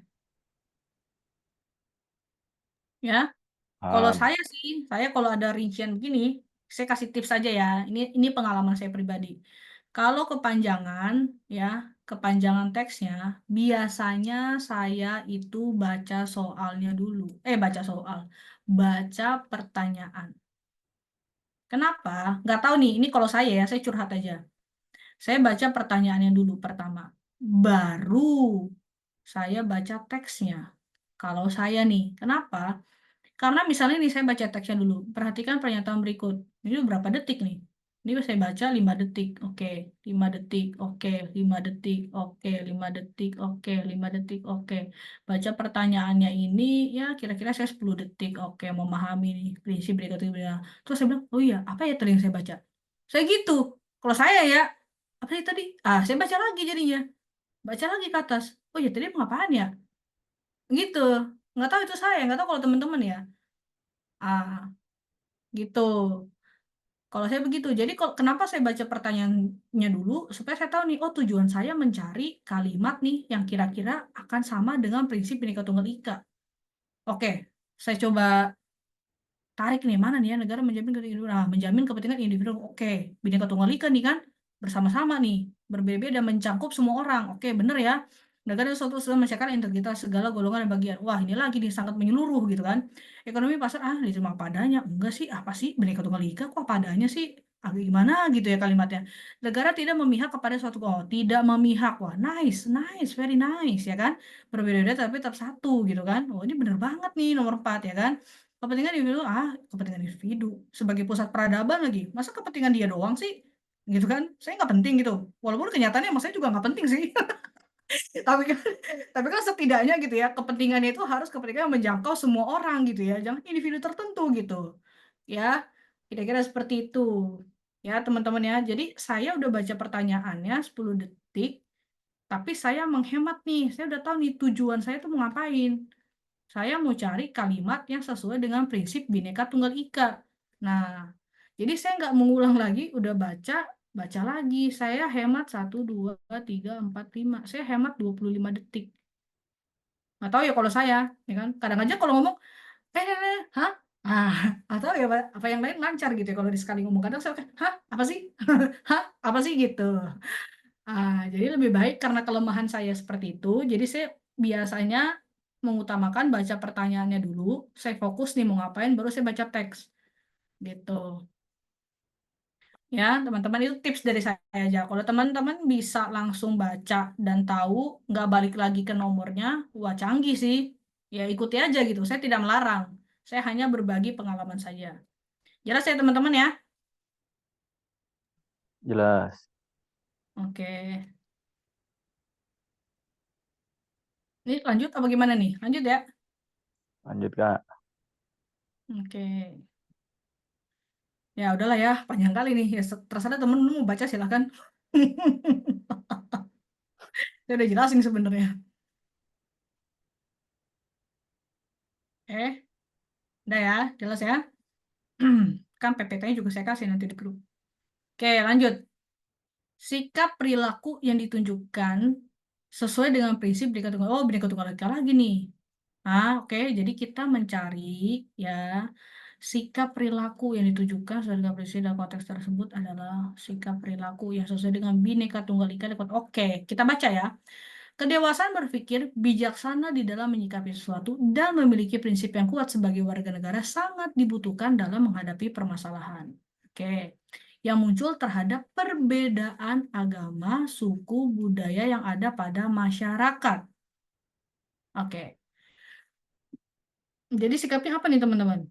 Speaker 2: Ya, kalau
Speaker 5: Paham.
Speaker 2: saya sih, saya kalau ada rincian begini, saya kasih tips aja ya. Ini pengalaman saya pribadi. Kalau kepanjangan ya, kepanjangan teksnya, biasanya saya itu baca soalnya dulu. Baca soal, baca pertanyaan. Kenapa? Nggak tahu nih, ini kalau saya curhat aja. Saya baca pertanyaannya dulu pertama. Baru saya baca teksnya. Kalau saya nih, kenapa? Karena misalnya nih saya baca teksnya dulu. Perhatikan pernyataan berikut. Ini berapa detik nih? Ini saya baca 5 detik. Oke, 5 detik. Oke, 5 detik. Oke, 5 detik. Oke, 5 detik. Oke. Baca pertanyaannya ini ya kira-kira saya 10 detik. Oke, memahami nih prinsip berikut ini. Terus saya bilang, "Oh iya, apa ya tadi yang saya baca?" Saya gitu. Kalau saya ya, apa sih tadi? Saya baca lagi jadinya. Baca lagi ke atas. Oh ya, tadi apa apaan ya? Gitu. Nggak tahu itu saya, nggak tahu kalau teman-teman ya. Ah, gitu. Kalau saya begitu. Jadi kenapa saya baca pertanyaannya dulu supaya saya tahu nih, oh tujuan saya mencari kalimat nih yang kira-kira akan sama dengan prinsip Bhinneka Tunggal Ika. Oke, saya coba tarik nih mana nih ya negara menjamin kepentingan individu. Nah, menjamin kepentingan individu. Oke, Bhinneka Tunggal Ika nih kan bersama-sama nih, berbeda-beda mencakup semua orang. Oke, bener ya. Negara itu suatu kesatuan masyarakat integritas segala golongan dan bagian. Wah, ini lagi nih sangat menyeluruh gitu kan. Ekonomi pasar diterima apa adanya. Enggak sih, apa sih Bhinneka Tunggal Ika kok apa adanya sih? Agak gimana gitu ya kalimatnya. Negara tidak memihak kepada suatu tidak memihak. Wah, nice, nice, very nice ya kan. Berbeda-beda tapi tetap satu gitu kan. Oh, ini bener banget nih nomor 4 ya kan. Kepentingan individu, kepentingan individu sebagai pusat peradaban lagi. Masa kepentingan dia doang sih? Gitu kan? Saya nggak penting gitu. Walaupun kenyataannya saya juga nggak penting sih. Tapi kan, tapi kan setidaknya gitu ya, kepentingannya itu harus kepentingan menjangkau semua orang gitu ya, jangan individu tertentu gitu. Ya, kira-kira seperti itu. Ya, teman-teman ya. Jadi saya udah baca pertanyaannya 10 detik, tapi saya menghemat nih. Saya udah tahu nih tujuan saya tuh mau ngapain. Saya mau cari kalimat yang sesuai dengan prinsip Bhinneka Tunggal Ika. Nah, jadi saya nggak mengulang lagi, udah baca lagi. Saya hemat 1, 2, 3, 4, 5. Saya hemat 25 detik. Nggak tahu ya kalau saya, ya kan? Kadang aja kalau ngomong, hah? Ah, atau ya apa yang lain lancar gitu ya kalau sekali ngomong. Kadang saya, hah? Apa sih? Hah? Apa sih gitu? Jadi lebih baik karena kelemahan saya seperti itu, jadi saya biasanya mengutamakan baca pertanyaannya dulu, saya fokus nih mau ngapain, baru saya baca teks, gitu. Ya, teman-teman itu tips dari saya aja. Kalau teman-teman bisa langsung baca dan tahu, nggak balik lagi ke nomornya, wah canggih sih. Ya ikuti aja gitu, saya tidak melarang. Saya hanya berbagi pengalaman saja. Jelas ya teman-teman ya?
Speaker 5: Jelas.
Speaker 2: Oke. Ini lanjut apa gimana nih? Lanjut ya?
Speaker 5: Lanjut, Kak.
Speaker 2: Oke. Ya udahlah ya, panjang kali nih. Ya, terserah temen mau baca silahkan. Saya udah jelasin sebenarnya. Udah ya, jelas ya. Kan PPT-nya juga saya kasih nanti di grup. Oke, lanjut. Sikap perilaku yang ditunjukkan sesuai dengan prinsip Bhinneka Tunggal. Oh, Bhinneka Tunggal Ika lagi nih. Oke. Jadi kita mencari ya sikap perilaku yang ditujukan sesuai dengan prinsip dalam konteks tersebut adalah sikap perilaku yang sesuai dengan Bhinneka Tunggal Ika. Oke, kita baca ya. Kedewasaan berpikir bijaksana di dalam menyikapi sesuatu dan memiliki prinsip yang kuat sebagai warga negara sangat dibutuhkan dalam menghadapi permasalahan. Oke. Yang muncul terhadap perbedaan agama, suku, budaya yang ada pada masyarakat. Oke. Jadi sikapnya apa nih teman-teman?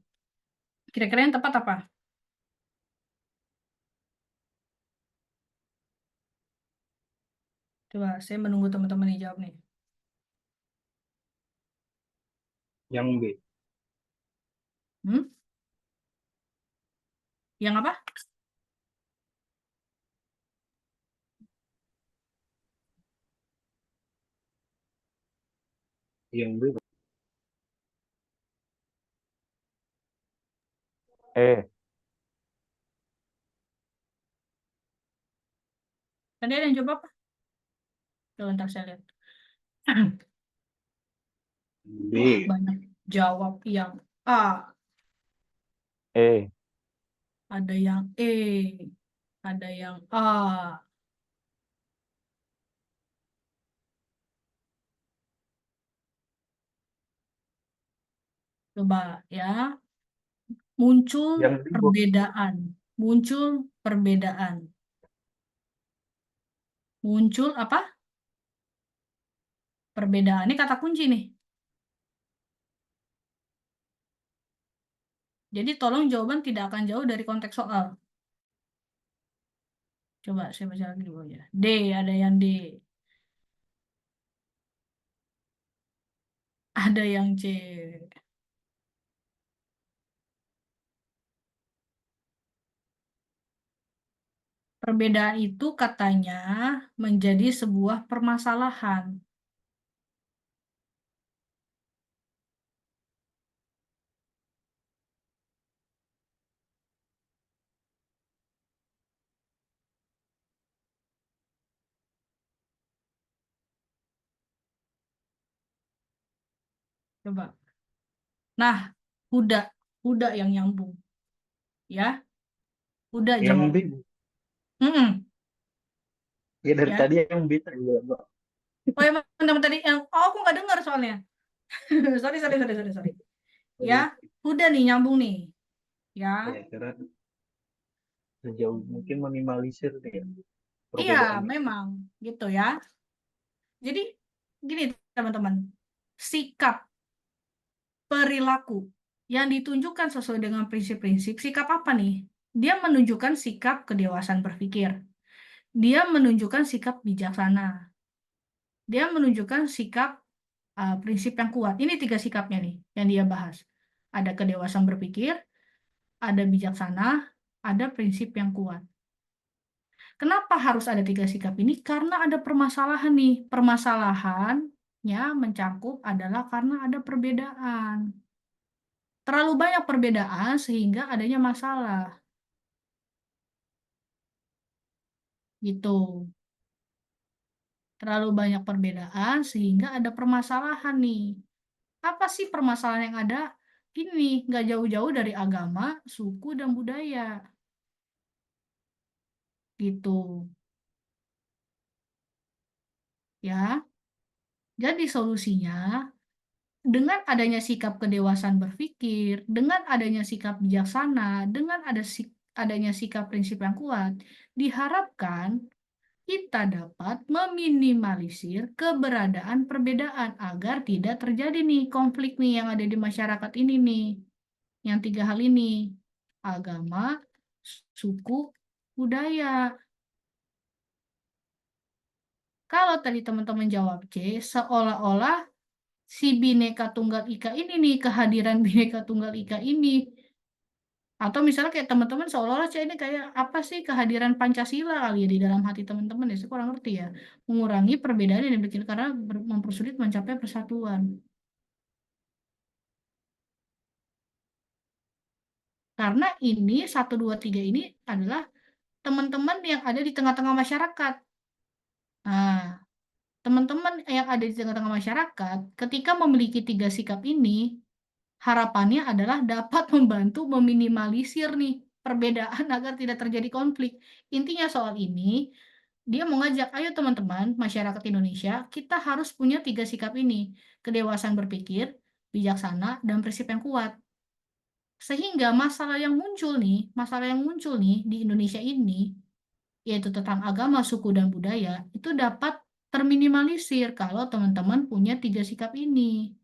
Speaker 2: Kira-kira yang tepat apa? Coba saya menunggu teman-teman yang jawab nih.
Speaker 1: Yang B.
Speaker 2: Hmm? Yang apa?
Speaker 1: Yang B.
Speaker 2: Tadi ada yang jawab apa? Coba ntar saya lihat.
Speaker 1: B.
Speaker 2: Wah, banyak jawab yang A, ada yang E, ada yang A. Coba ya, muncul
Speaker 1: Yang D, Bu.
Speaker 2: perbedaan, muncul perbedaan, muncul apa? Perbedaan ini kata kunci nih. Jadi tolong jawaban tidak akan jauh dari konteks soal. Coba saya baca lagi dulu ya. D, ada yang D. Ada yang C. Perbedaan itu katanya menjadi sebuah permasalahan. Coba. Nah, Huda yang nyambung. Ya, Huda
Speaker 1: Yang
Speaker 2: jawab.
Speaker 1: B.
Speaker 2: Mm-mm.
Speaker 1: Ya dari
Speaker 2: Ya.
Speaker 1: tadi yang B tadi bilang, Bu.
Speaker 2: Oh ya, teman tadi yang aku nggak dengar soalnya. sorry. Ya, Huda nih nyambung nih. Ya.
Speaker 1: Ya, karena sejauh mungkin minimalisir dia
Speaker 2: Iya,
Speaker 1: perbedaan.
Speaker 2: memang gitu ya. Jadi gini teman-teman, sikap perilaku yang ditunjukkan sesuai dengan prinsip-prinsip, sikap apa nih? Dia menunjukkan sikap kedewasaan berpikir. Dia menunjukkan sikap bijaksana. Dia menunjukkan sikap prinsip yang kuat. Ini 3 sikapnya nih yang dia bahas. Ada kedewasaan berpikir, ada bijaksana, ada prinsip yang kuat. Kenapa harus ada 3 sikap ini? Karena ada permasalahan nih. Permasalahannya mencakup adalah karena ada perbedaan. Terlalu banyak perbedaan sehingga adanya masalah. Gitu. Terlalu banyak perbedaan sehingga ada permasalahan nih. Apa sih permasalahan yang ada? Ini nggak jauh-jauh dari agama, suku, dan budaya. Gitu. Ya. Jadi solusinya dengan adanya sikap kedewasaan berpikir, dengan adanya sikap bijaksana, dengan adanya sikap prinsip yang kuat, diharapkan kita dapat meminimalisir keberadaan perbedaan agar tidak terjadi nih konflik nih yang ada di masyarakat ini nih. Yang 3 hal ini, agama, suku, budaya. Kalau tadi teman-teman jawab C, seolah-olah si Bhinneka Tunggal Ika ini nih, kehadiran Bhinneka Tunggal Ika ini. Atau misalnya kayak teman-teman seolah-olah C ini kayak apa sih kehadiran Pancasila kali ya di dalam hati teman-teman ya, saya kurang ngerti ya. Mengurangi perbedaan yang dibikin karena mempersulit mencapai persatuan. Karena ini 1, 2, 3 ini adalah teman-teman yang ada di tengah-tengah masyarakat. Nah, teman-teman yang ada di tengah-tengah masyarakat, ketika memiliki 3 sikap ini, harapannya adalah dapat membantu meminimalisir nih perbedaan agar tidak terjadi konflik. Intinya soal ini, dia mengajak, ayo teman-teman, masyarakat Indonesia, kita harus punya 3 sikap ini. Kedewasaan berpikir, bijaksana, dan prinsip yang kuat. Sehingga masalah yang muncul nih di Indonesia ini, yaitu tentang agama, suku, dan budaya, itu dapat terminimalisir kalau teman-teman punya 3 sikap ini.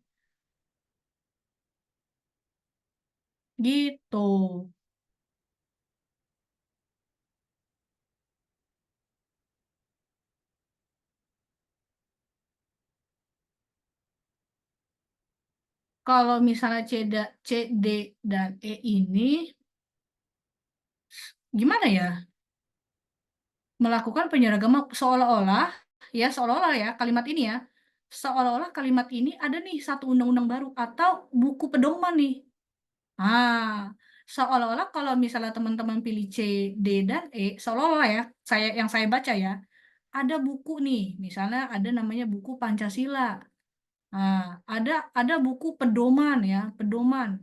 Speaker 2: Gitu. Kalau misalnya C, D, dan E ini, gimana ya? Melakukan penyeragaman seolah-olah ya kalimat ini ya, seolah-olah kalimat ini ada nih satu undang-undang baru atau buku pedoman nih. Seolah-olah kalau misalnya teman-teman pilih C, D, dan E, seolah-olah ya, yang saya baca ya, ada buku nih, misalnya ada namanya buku Pancasila. Ada buku pedoman ya, pedoman.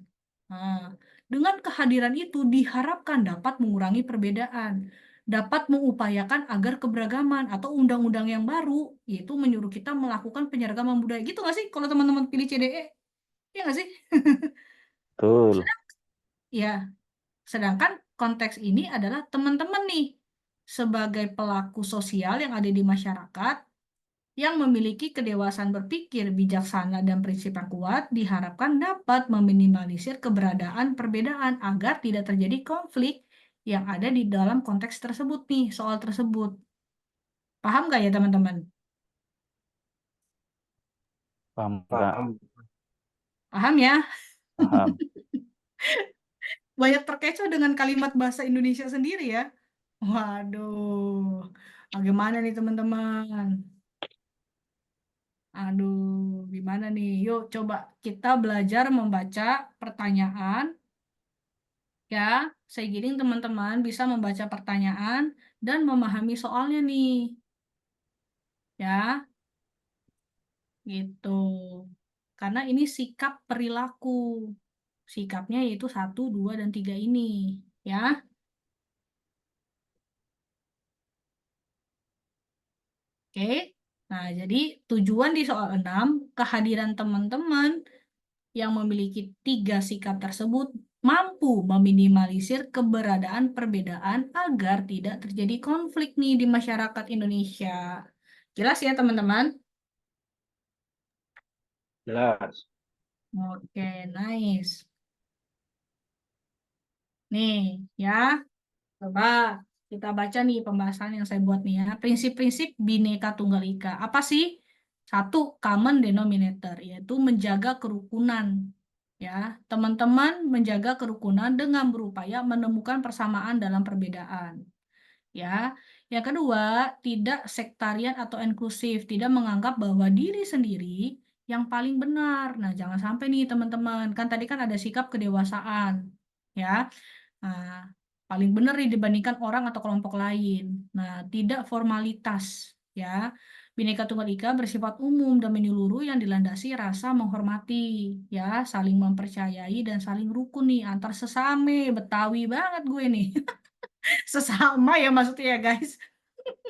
Speaker 2: Dengan kehadiran itu diharapkan dapat mengurangi perbedaan, dapat mengupayakan agar keberagaman atau undang-undang yang baru, yaitu menyuruh kita melakukan penyeragaman budaya. Gitu nggak sih kalau teman-teman pilih CDE? Iya nggak sih?
Speaker 5: Betul.
Speaker 2: Ya, sedangkan konteks ini adalah teman-teman nih, sebagai pelaku sosial yang ada di masyarakat, yang memiliki kedewasaan berpikir, bijaksana, dan prinsip yang kuat, diharapkan dapat meminimalisir keberadaan perbedaan agar tidak terjadi konflik yang ada di dalam konteks tersebut nih, soal tersebut. Paham nggak ya teman-teman?
Speaker 5: Paham nggak?
Speaker 1: Paham.
Speaker 2: Paham ya?
Speaker 5: Paham.
Speaker 2: Banyak terkecoh dengan kalimat bahasa Indonesia sendiri ya. Waduh, bagaimana nih teman-teman? Aduh, gimana nih? Yuk coba kita belajar membaca pertanyaan. Ya, saya giring teman-teman bisa membaca pertanyaan dan memahami soalnya nih. Ya, gitu. Karena ini sikap perilaku. Sikapnya yaitu 1, 2, dan 3 ini. Ya, oke. Nah, jadi tujuan di soal 6, kehadiran teman-teman yang memiliki 3 sikap tersebut mampu meminimalisir keberadaan perbedaan agar tidak terjadi konflik nih di masyarakat Indonesia. Jelas ya teman-teman?
Speaker 1: Jelas.
Speaker 2: Oke, nice. Nih, ya, coba kita baca nih pembahasan yang saya buat nih ya. Prinsip-prinsip Bhinneka Tunggal Ika. Apa sih? 1, common denominator, yaitu menjaga kerukunan. Ya, teman-teman menjaga kerukunan dengan berupaya menemukan persamaan dalam perbedaan. Ya, yang kedua, tidak sektarian atau inklusif, tidak menganggap bahwa diri sendiri yang paling benar. Nah, jangan sampai nih teman-teman, kan tadi kan ada sikap kedewasaan, ya. Nah, paling benar nih dibandingkan orang atau kelompok lain. Nah, tidak formalitas, ya. Bhinneka Tunggal Ika bersifat umum dan menyeluruh yang dilandasi rasa menghormati, ya, saling mempercayai dan saling rukun nih antar sesame. Betawi banget gue nih. Sesama ya maksudnya ya guys.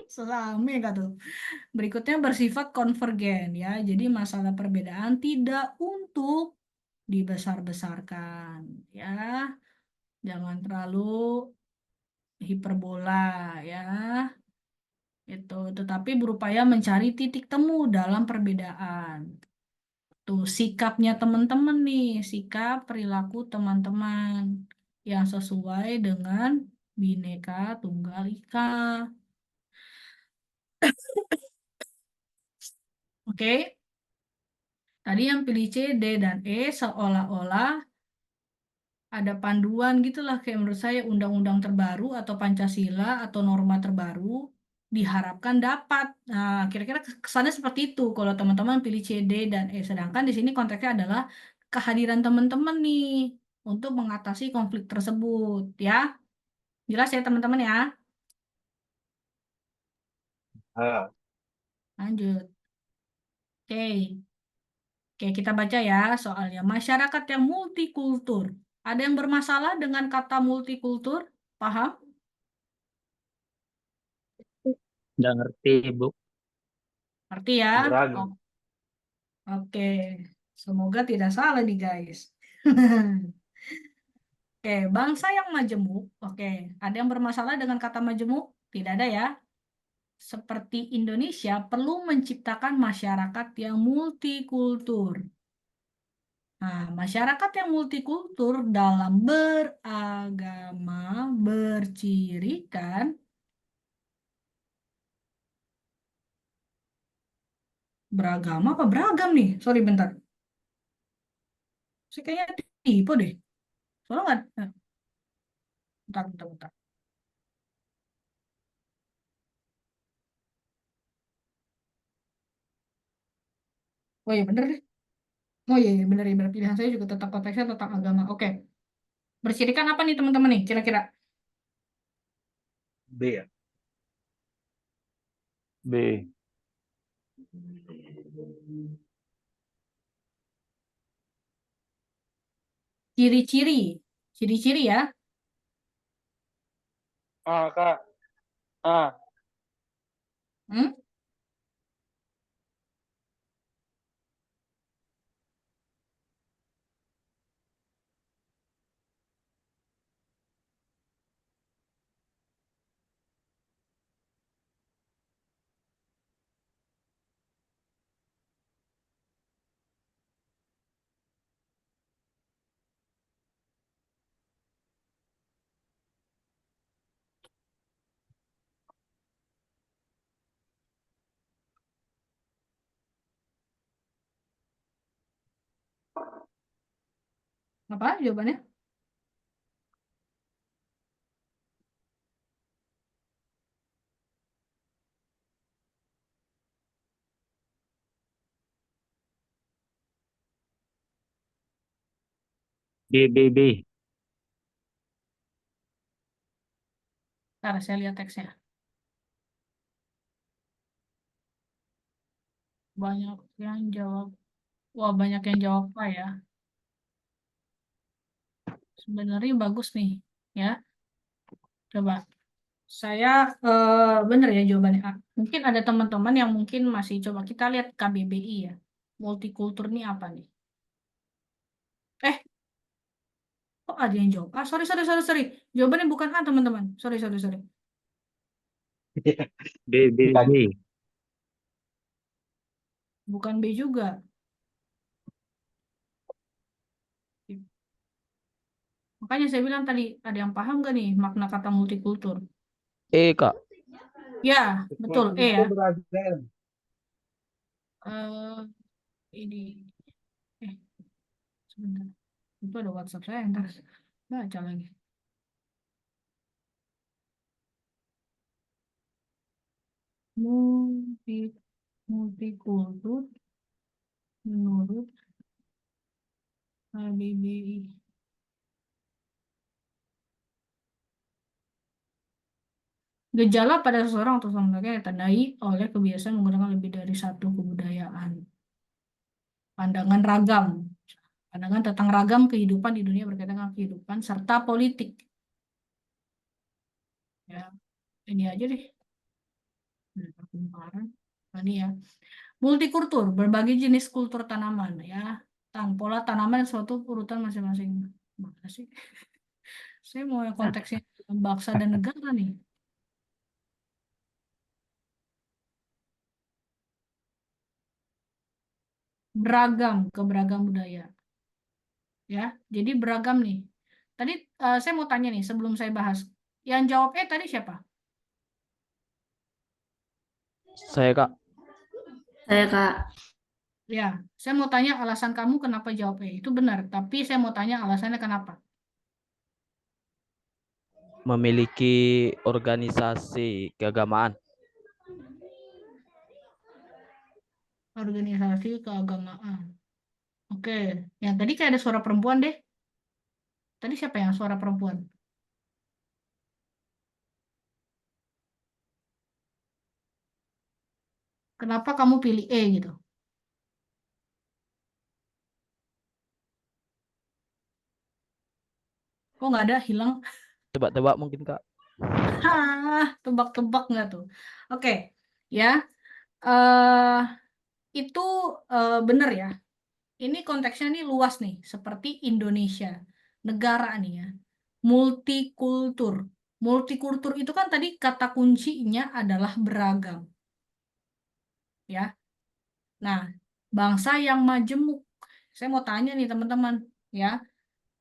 Speaker 2: Sesama enggak tuh. Berikutnya bersifat konvergen ya. Jadi masalah perbedaan tidak untuk dibesar-besarkan ya. Jangan terlalu hiperbola ya. Tetapi berupaya mencari titik temu dalam perbedaan. Tuh sikapnya teman-teman nih, sikap perilaku teman-teman yang sesuai dengan Bhinneka Tunggal Ika. Oke, tadi yang pilih C, D, dan E seolah-olah ada panduan gitulah kayak menurut saya undang-undang terbaru atau Pancasila atau norma terbaru diharapkan dapat. Nah, kira-kira kesannya seperti itu kalau teman-teman pilih C, D, dan E. Sedangkan di sini konteksnya adalah kehadiran teman-teman nih untuk mengatasi konflik tersebut, ya. Jelas ya teman-teman ya?
Speaker 1: Ah,
Speaker 2: Lanjut. Oke. Oke, kita baca ya soalnya. Masyarakat yang multikultur. Ada yang bermasalah dengan kata multikultur? Paham?
Speaker 4: Nggak ngerti, Bu.
Speaker 2: Ngerti ya?
Speaker 1: beragam.
Speaker 2: Oke. Semoga tidak salah nih guys. Oke, bangsa yang majemuk. Oke, ada yang bermasalah dengan kata majemuk? Tidak ada ya. Seperti Indonesia perlu menciptakan masyarakat yang multikultur. Nah, masyarakat yang multikultur dalam beragama bercirikan beragama apa beragam nih? Sorry bentar. Saya kayaknya tipe deh. Soalnya nggak, bentar. Oh iya bener deh. Oh iya bener ya bener. Pilihan saya juga tentang konteksnya tentang agama. Oke. Bercirikan apa nih teman-teman nih? Kira-kira
Speaker 1: B ya.
Speaker 5: B.
Speaker 2: ciri-ciri. Ciri-ciri ya.
Speaker 8: Ah, Kak. Ah,
Speaker 2: Hmm? Apa jawabannya?
Speaker 4: B, B, B.
Speaker 2: Ntar saya lihat teksnya. Banyak yang jawab. Wah, banyak yang jawab apa ya? Sebenarnya bagus nih, ya. Coba saya bener ya jawabannya A. Mungkin ada teman-teman yang mungkin masih coba kita lihat KBBI ya. Multikultur ini apa nih? Eh, kok ada yang jawab? Ah, sorry. Jawabannya bukan A, teman-teman. Sorry.
Speaker 4: B, B, B.
Speaker 2: Bukan B juga. Makanya saya bilang tadi, ada yang paham gak nih makna kata multikultur?
Speaker 4: Kak.
Speaker 2: Ya, betul.
Speaker 1: Sesuatu
Speaker 2: E
Speaker 1: itu
Speaker 2: ya.
Speaker 1: beragam.
Speaker 2: Eh, ini. Eh, sebentar. Itu ada WhatsApp saya, ntar baca lagi. Multi, multikultur menurut KBBI. Gejala pada seseorang atau seseorang ditandai oleh kebiasaan menggunakan lebih dari satu kebudayaan. Pandangan ragam. Pandangan tentang ragam kehidupan di dunia berkaitan dengan kehidupan serta politik. Ya, ini aja deh. Pertumpahan. Nah, ini ya. Multikultur, berbagai jenis kultur tanaman ya. Pola tanaman suatu urutan masing-masing. Mana sih? Saya mau yang konteksnya bangsa dan negara nih. Beragam, keberagam budaya. Ya, jadi beragam nih. Tadi saya mau tanya nih sebelum saya bahas. Yang jawab tadi siapa?
Speaker 9: Saya Kak.
Speaker 10: Saya Kak.
Speaker 2: Ya, saya mau tanya alasan kamu kenapa jawab itu benar. Tapi saya mau tanya alasannya kenapa.
Speaker 9: Memiliki organisasi keagamaan.
Speaker 2: Organisasi keagamaan. Oke, yang tadi kayak ada suara perempuan deh. Tadi siapa yang suara perempuan? Kenapa kamu pilih E gitu? Kok nggak ada, hilang?
Speaker 9: Tebak-tebak mungkin Kak.
Speaker 2: Hah, tebak-tebak nggak tuh? Oke, ya. eh itu bener ya. Ini konteksnya nih luas nih, seperti Indonesia, negara nih ya, multikultur. Multikultur itu kan tadi kata kuncinya adalah beragam, ya. Nah, bangsa yang majemuk. Saya mau tanya nih teman-teman, ya.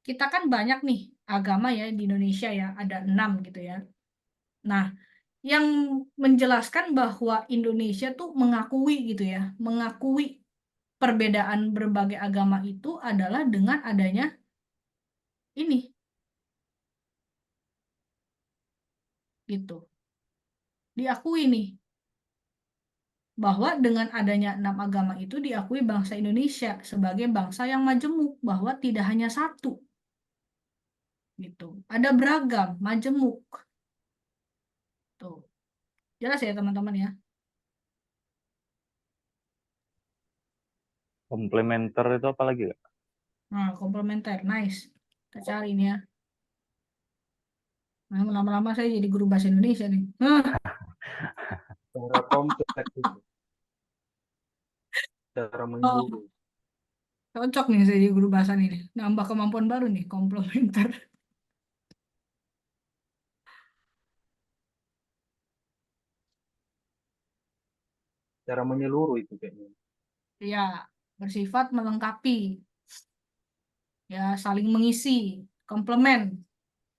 Speaker 2: Kita kan banyak nih agama ya di Indonesia ya, ada 6 gitu ya. Nah, yang menjelaskan bahwa Indonesia tuh mengakui gitu ya, mengakui perbedaan berbagai agama itu adalah dengan adanya ini gitu. Diakui nih bahwa dengan adanya 6 agama itu diakui bangsa Indonesia sebagai bangsa yang majemuk, bahwa tidak hanya satu gitu. Ada beragam, majemuk. Tuh. Jelas ya teman-teman ya.
Speaker 5: Komplementer itu apa lagi, Kak?
Speaker 2: Nah, komplementer, nice. Kita cari ini ya. Nah, lama-lama saya jadi guru bahasa Indonesia nih.
Speaker 1: Cara kompleks itu, cara
Speaker 2: Oh,
Speaker 1: menyeluruh.
Speaker 2: cocok nih saya jadi guru bahasa ini. Nambah kemampuan baru nih, komplementer.
Speaker 1: Cara menyeluruh itu kayaknya.
Speaker 2: Ya, bersifat melengkapi, ya saling mengisi, komplement,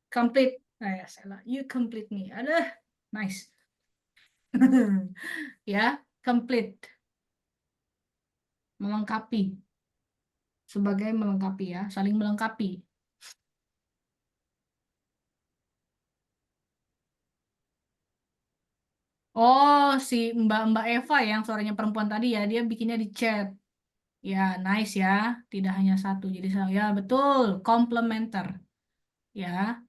Speaker 2: complete. Ya, salah. You complete me. Ada, nice. Ya, complete, melengkapi, sebagai melengkapi ya, saling melengkapi. Oh, si Mbak Eva ya, yang suaranya perempuan tadi ya, dia bikinnya di chat. Ya, nice ya. Tidak hanya satu. Jadi ya betul, komplementer. Ya,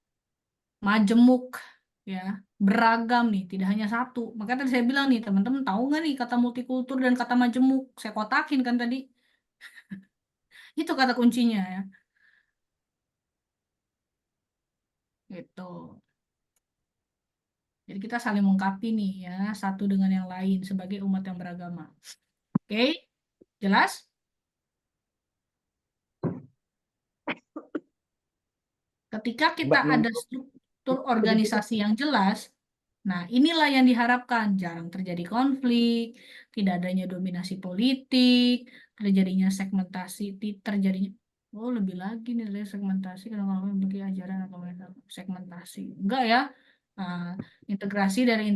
Speaker 2: majemuk. Ya, beragam nih, tidak hanya satu. Makanya tadi saya bilang nih, teman-teman tahu nggak nih kata multikultur dan kata majemuk? Saya kotakin kan tadi. Itu kata kuncinya ya. Gitu. Jadi kita saling melengkapi nih ya, satu dengan yang lain sebagai umat yang beragama. Oke, jelas? Ketika kita
Speaker 1: Mbak,
Speaker 2: ada
Speaker 1: menurut
Speaker 2: struktur
Speaker 1: sedikit
Speaker 2: organisasi yang jelas, nah inilah yang diharapkan. Jarang terjadi konflik, tidak adanya dominasi politik, terjadinya segmentasi, terjadinya lebih lagi nih dari segmentasi kalau ngomongin bagi ajaran atau segmentasi. Enggak ya. Nah, integrasi dari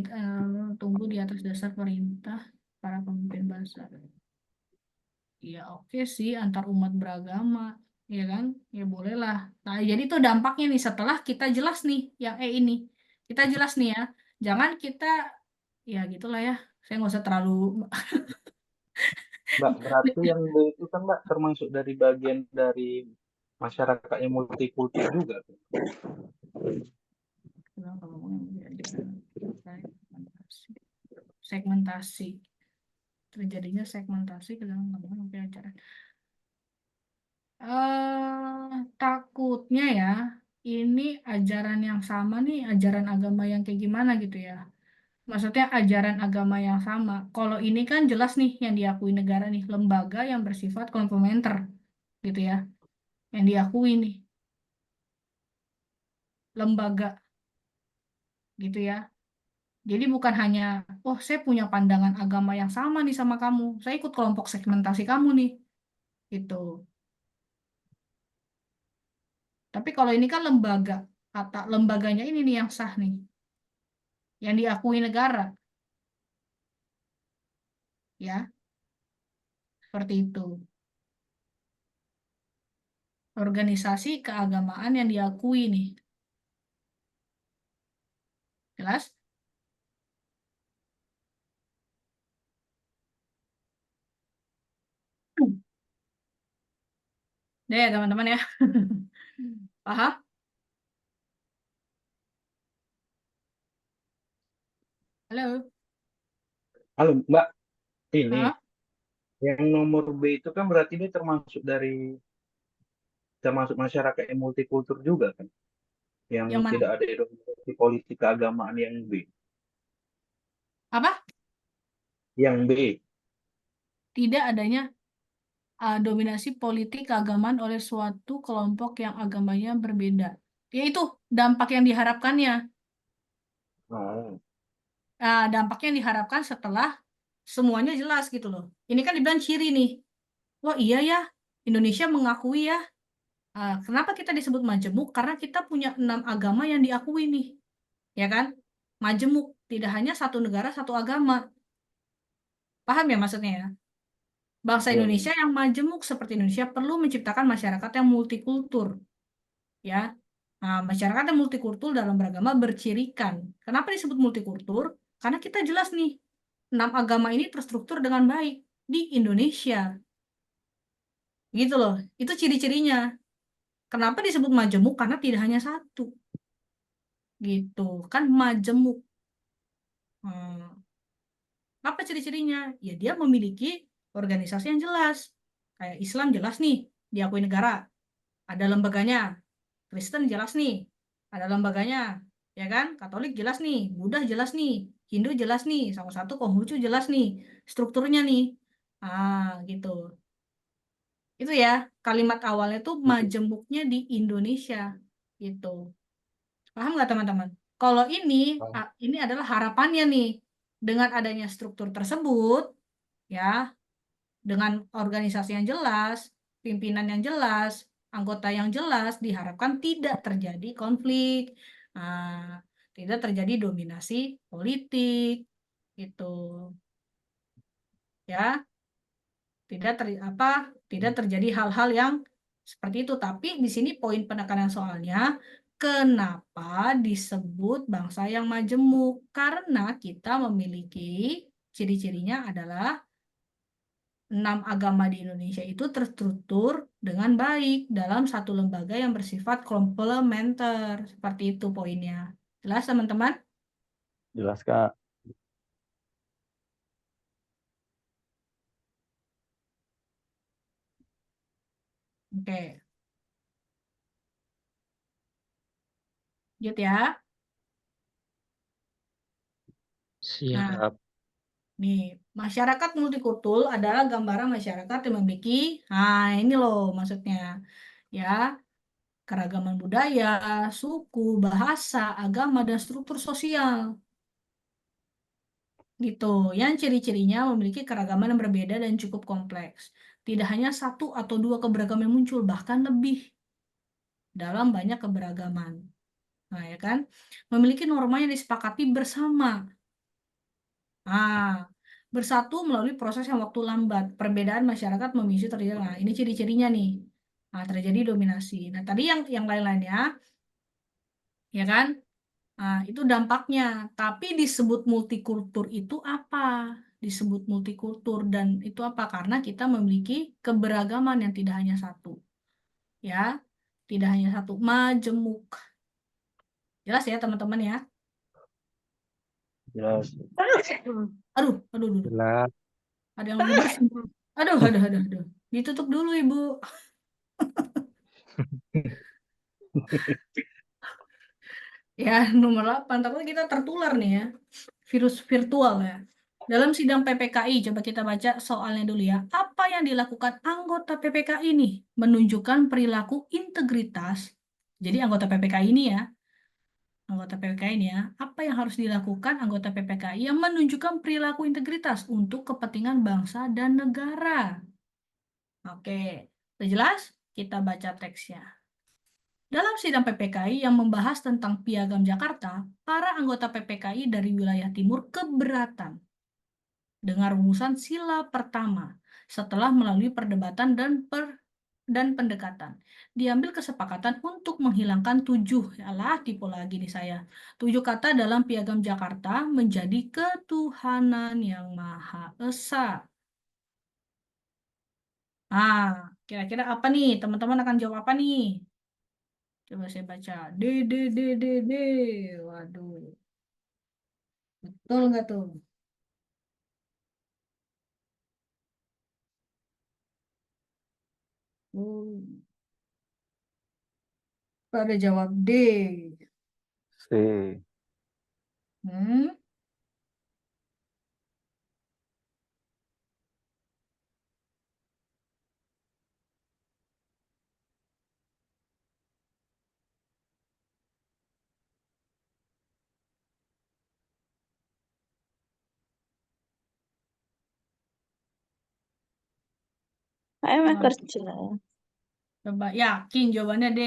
Speaker 2: tumbuh di atas dasar perintah para pemimpin bangsa. Ya oke sih antar umat beragama, ya kan? Ya bolehlah. Nah, jadi itu dampaknya nih setelah kita jelas nih yang ini. Kita jelas nih ya. Jangan kita ya gitulah ya. Saya nggak usah terlalu
Speaker 1: Mbak, berarti yang B itu kan Mbak termasuk dari bagian dari masyarakat yang multikultur juga tuh.
Speaker 2: kalau ngomongin segmentasi. Segmentasi. Terjadinya segmentasi ke dalam ngomongin acara. Takutnya ya, ini ajaran yang sama nih, ajaran agama yang kayak gimana gitu ya. Maksudnya ajaran agama yang sama. Kalau ini kan jelas nih yang diakui negara nih, lembaga yang bersifat komplementer gitu ya. Yang diakui nih, lembaga gitu ya. Jadi bukan hanya, oh saya punya pandangan agama yang sama nih sama kamu, saya ikut kelompok segmentasi kamu nih, gitu. Tapi kalau ini kan lembaga, kata lembaganya ini nih yang sah nih, yang diakui negara, ya, seperti itu. Organisasi keagamaan yang diakui nih, jelas? Deh ya teman-teman ya. Paham? Halo?
Speaker 1: Halo, Mbak. Ini
Speaker 2: Hah?
Speaker 1: yang nomor B itu kan berarti dia termasuk masyarakat yang multikultur juga kan, yang
Speaker 2: Yang mana?
Speaker 1: tidak ada dominasi politik keagamaan yang B.
Speaker 2: Apa?
Speaker 1: Yang B.
Speaker 2: Tidak adanya dominasi politik keagamaan oleh suatu kelompok yang agamanya berbeda. Yaitu dampak yang diharapkannya.
Speaker 1: Oh,
Speaker 2: Dampak yang diharapkan setelah semuanya jelas gitu loh. Ini kan dibilang ciri nih. Wah iya ya, Indonesia mengakui ya. Kenapa kita disebut majemuk? Karena kita punya 6 agama yang diakui nih. Ya kan? Majemuk. Tidak hanya satu negara, satu agama. Paham ya maksudnya ya? Bangsa
Speaker 1: iya.
Speaker 2: Indonesia yang majemuk seperti Indonesia perlu menciptakan masyarakat yang multikultur. Ya, masyarakat yang multikultur dalam beragama bercirikan. Kenapa disebut multikultur? Karena kita jelas nih, 6 agama ini terstruktur dengan baik di Indonesia. Gitu loh, itu ciri-cirinya. Kenapa disebut majemuk? Karena tidak hanya satu. Gitu, kan majemuk. Hmm, Apa ciri-cirinya? Ya dia memiliki organisasi yang jelas. Kayak Islam jelas nih, diakui negara. Ada lembaganya. Kristen jelas nih, ada lembaganya, ya kan? Katolik jelas nih, Buddha jelas nih, Hindu jelas nih, sama satu Konghucu jelas nih, strukturnya nih. Gitu. Itu ya, kalimat awalnya tuh majemuknya di Indonesia. Gitu. Paham nggak teman-teman? Kalau ini adalah harapannya nih. Dengan adanya struktur tersebut, ya, dengan organisasi yang jelas, pimpinan yang jelas, anggota yang jelas, diharapkan tidak terjadi konflik, ah, tidak terjadi dominasi politik, gitu, ya, tidak terjadi hal-hal yang seperti itu. Tapi di sini poin penekanan soalnya, kenapa disebut bangsa yang majemuk? Karena kita memiliki ciri-cirinya adalah 6 agama di Indonesia itu terstruktur dengan baik dalam satu lembaga yang bersifat komplementer. Seperti itu poinnya. Jelas, teman-teman?
Speaker 5: Jelas, Kak.
Speaker 2: Oke. Lanjut ya. Nah,
Speaker 4: Siap.
Speaker 2: nih, masyarakat multikultur adalah gambaran masyarakat yang memiliki, ini loh maksudnya, ya, keragaman budaya, suku, bahasa, agama, dan struktur sosial. Gitu, yang ciri-cirinya memiliki keragaman yang berbeda dan cukup kompleks. Tidak hanya satu atau dua keberagaman yang muncul, bahkan lebih dalam banyak keberagaman. Nah, ya kan? Memiliki norma yang disepakati bersama. Bersatu melalui proses yang waktu lambat. Perbedaan masyarakat memicu terjadi. Nah, ini ciri-cirinya nih. Terjadi dominasi. Nah, tadi yang lain-lainnya, ya kan? Itu dampaknya. Tapi disebut multikultur itu apa? Disebut multikultur dan itu apa? Karena kita memiliki keberagaman yang tidak hanya satu. Ya, tidak hanya satu. Majemuk. Jelas ya teman-teman ya?
Speaker 1: Jelas.
Speaker 2: Aduh, aduh, aduh.
Speaker 4: Jelas.
Speaker 2: Ada yang lebih bersih. Aduh. Ditutup dulu, Ibu. Ya, nomor 8. Takutnya kita tertular nih ya. Virus virtual ya. Dalam sidang PPKI, coba kita baca soalnya dulu ya. Apa yang dilakukan anggota PPKI nih? Menunjukkan perilaku integritas. Jadi anggota PPKI ini ya, anggota PPKI ini ya, apa yang harus dilakukan anggota PPKI yang menunjukkan perilaku integritas untuk kepentingan bangsa dan negara? Oke, udah jelas? Kita baca teksnya. Dalam sidang PPKI yang membahas tentang Piagam Jakarta, para anggota PPKI dari wilayah timur keberatan dengan rumusan sila pertama setelah melalui perdebatan dan pendekatan. Diambil kesepakatan untuk menghilangkan 7, tipe lagi nih saya, 7 kata dalam Piagam Jakarta menjadi ketuhanan yang Maha Esa. Kira-kira apa nih? Teman-teman akan jawab apa nih? Coba saya baca. D. Waduh. Betul nggak tuh? Hmm. Pada jawab D.
Speaker 5: C.
Speaker 2: Hmm?
Speaker 7: Emang
Speaker 2: Nah,
Speaker 7: kerja.
Speaker 2: coba yakin jawabannya D.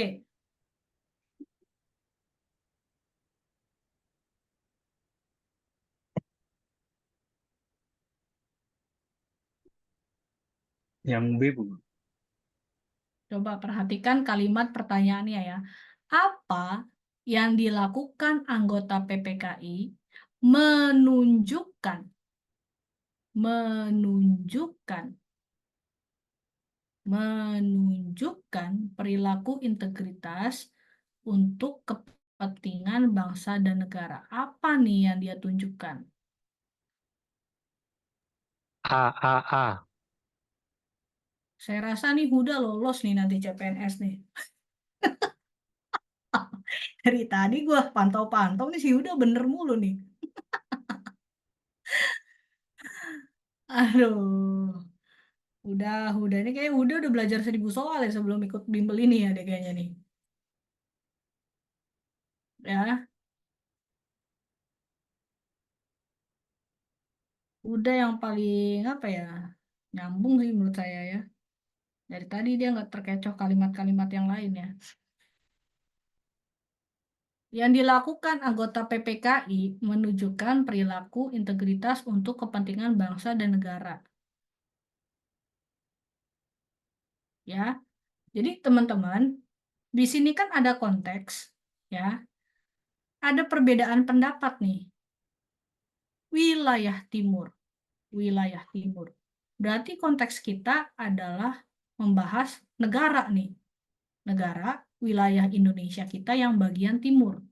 Speaker 1: Yang B, Bu.
Speaker 2: Coba perhatikan kalimat pertanyaannya ya. Apa yang dilakukan anggota PPKI menunjukkan perilaku integritas untuk kepentingan bangsa dan negara. Apa nih yang dia tunjukkan?
Speaker 4: A.
Speaker 2: Saya rasa nih Huda lolos nih nanti CPNS nih. Dari tadi gua pantau-pantau nih si Huda bener mulu nih. Aduh. Huda ini kayak udah belajar 1000 soal ya sebelum ikut bimbel ini ya deh kayaknya nih. Ya, udah yang paling apa ya? Nyambung sih menurut saya ya. Dari tadi dia nggak terkecoh kalimat-kalimat yang lain ya. Yang dilakukan anggota PPKI menunjukkan perilaku integritas untuk kepentingan bangsa dan negara. Ya. Jadi teman-teman, di sini kan ada konteks ya. Ada perbedaan pendapat nih. Wilayah timur. Berarti konteks kita adalah membahas negara nih. Negara, wilayah Indonesia kita yang bagian timur.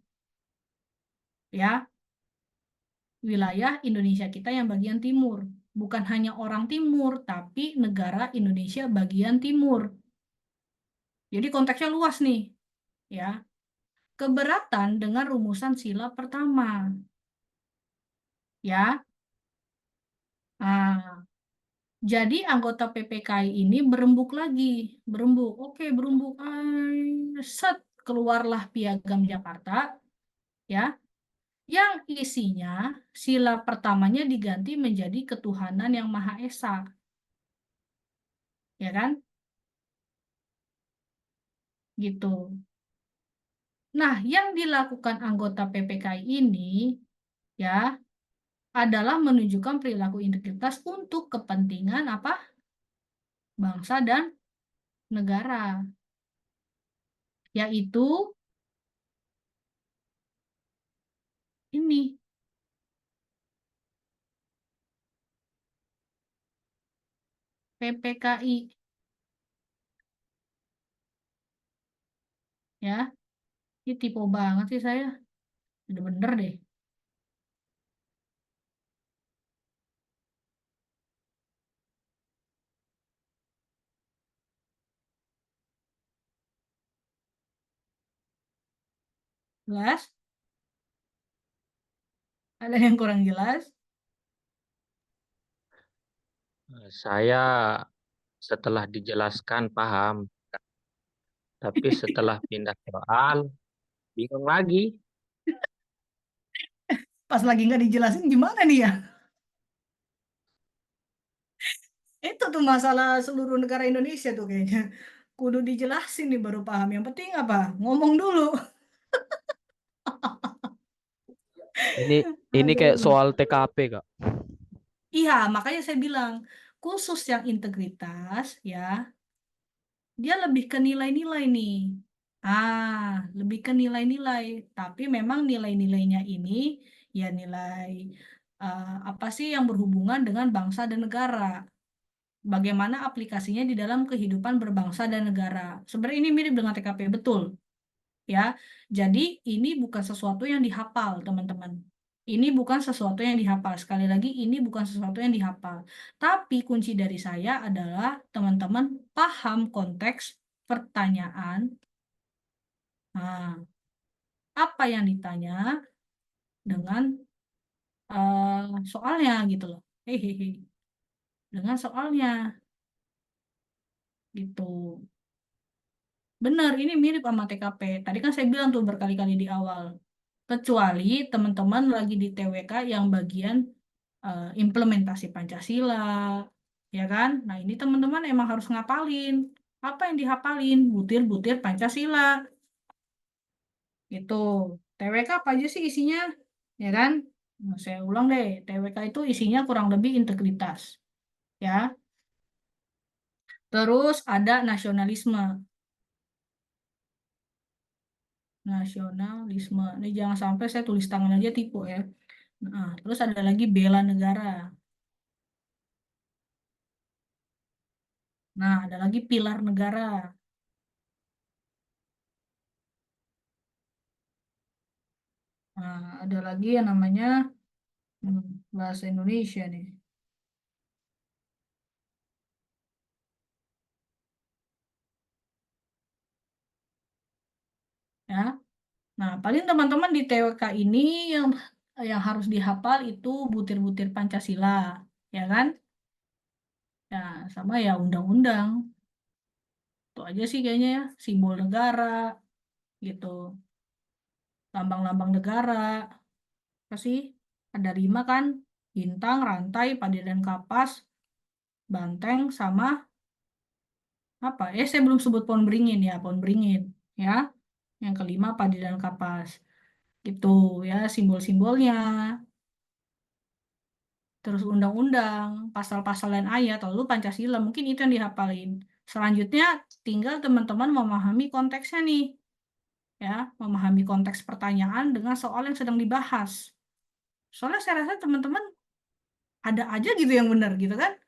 Speaker 2: Ya, wilayah Indonesia kita yang bagian timur. Bukan hanya orang timur, tapi negara Indonesia bagian timur. Jadi konteksnya luas nih. Ya, keberatan dengan rumusan sila pertama. Ya, nah, jadi anggota PPKI ini berembuk lagi, oke berembuk, set keluarlah Piagam Jakarta, ya, yang isinya sila pertamanya diganti menjadi ketuhanan yang Maha Esa, ya kan? Gitu. Nah, yang dilakukan anggota PPKI ini, ya, adalah menunjukkan perilaku integritas untuk kepentingan apa? Bangsa dan negara, yaitu ini PPKI ya. Ini tipe banget sih saya. Udah bener deh. Jelas? Ada yang kurang jelas?
Speaker 4: Saya setelah dijelaskan paham, tapi setelah pindah soal bingung lagi.
Speaker 2: Pas lagi nggak dijelasin gimana nih ya? Itu tuh masalah seluruh negara Indonesia tuh kayaknya. Kudu dijelasin nih baru paham. Yang penting apa? Ngomong dulu.
Speaker 9: Ini kayak
Speaker 2: Aduh.
Speaker 9: soal TKP, Kak.
Speaker 2: Iya, makanya saya bilang khusus yang integritas ya, dia lebih ke nilai-nilai nih. Lebih ke nilai-nilai. Tapi memang nilai-nilainya ini ya nilai apa sih yang berhubungan dengan bangsa dan negara. Bagaimana aplikasinya di dalam kehidupan berbangsa dan negara. Sebenarnya ini mirip dengan TKP, betul. Ya. Jadi ini bukan sesuatu yang dihafal, teman-teman. Ini bukan sesuatu yang dihafal. Sekali lagi, ini bukan sesuatu yang dihafal. Tapi kunci dari saya adalah teman-teman paham konteks pertanyaan. Nah, apa yang ditanya dengan soalnya gitu loh. Hehehe. Dengan soalnya gitu. Benar, ini mirip sama TKP. Tadi kan saya bilang tuh berkali-kali di awal. Kecuali teman-teman lagi di TWK yang bagian implementasi Pancasila, ya kan? Nah, ini teman-teman emang harus ngapalin. Apa yang dihafalin? Butir-butir Pancasila. Gitu. TWK apa aja sih isinya? Ya kan? Nah, saya ulang deh, TWK itu isinya kurang lebih integritas. Ya. Terus ada nasionalisme. Nasionalisme. Ini jangan sampai saya tulis tangan aja tipu ya. Nah, terus ada lagi bela negara. Nah, ada lagi pilar negara. Nah, ada lagi yang namanya bahasa Indonesia nih. Ya. Nah, paling teman-teman di TWK ini yang harus dihafal itu butir-butir Pancasila, ya kan? Ya, sama ya undang-undang. Itu aja sih kayaknya ya, simbol negara gitu. Lambang-lambang negara. Apa sih? Ada 5 kan? Bintang, rantai, padi dan kapas, banteng, sama apa? Saya belum sebut pohon beringin ya, pohon beringin. Ya, yang kelima padi dan kapas. Gitu ya, simbol-simbolnya. Terus undang-undang, pasal-pasal dan ayat, lalu Pancasila. Mungkin itu yang dihafalin. Selanjutnya, tinggal teman-teman memahami konteksnya nih. Ya, memahami konteks pertanyaan dengan soal yang sedang dibahas. Soalnya saya rasa teman-teman ada aja gitu yang benar gitu kan.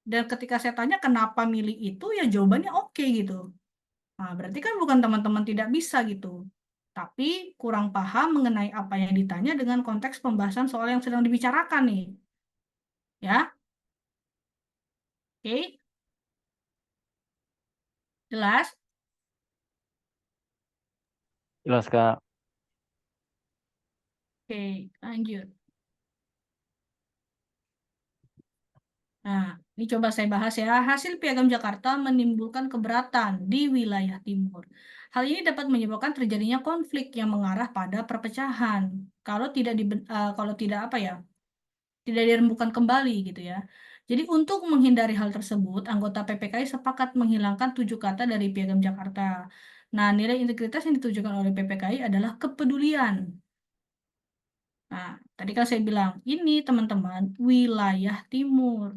Speaker 2: Dan ketika saya tanya kenapa milih itu, ya jawabannya oke gitu. Nah, berarti kan bukan teman-teman tidak bisa gitu. Tapi kurang paham mengenai apa yang ditanya dengan konteks pembahasan soal yang sedang dibicarakan nih. Ya, oke? Jelas?
Speaker 5: Jelas, Kak.
Speaker 2: Oke, lanjut. Nah, ini coba saya bahas ya. Hasil Piagam Jakarta menimbulkan keberatan di wilayah timur. Hal ini dapat menyebabkan terjadinya konflik yang mengarah pada perpecahan. Kalau tidak apa ya? Tidak dirembukan kembali gitu ya. Jadi untuk menghindari hal tersebut, anggota PPKI sepakat menghilangkan 7 kata dari Piagam Jakarta. Nah, nilai integritas yang ditujukan oleh PPKI adalah kepedulian. Nah, tadi kan saya bilang, ini teman-teman wilayah timur.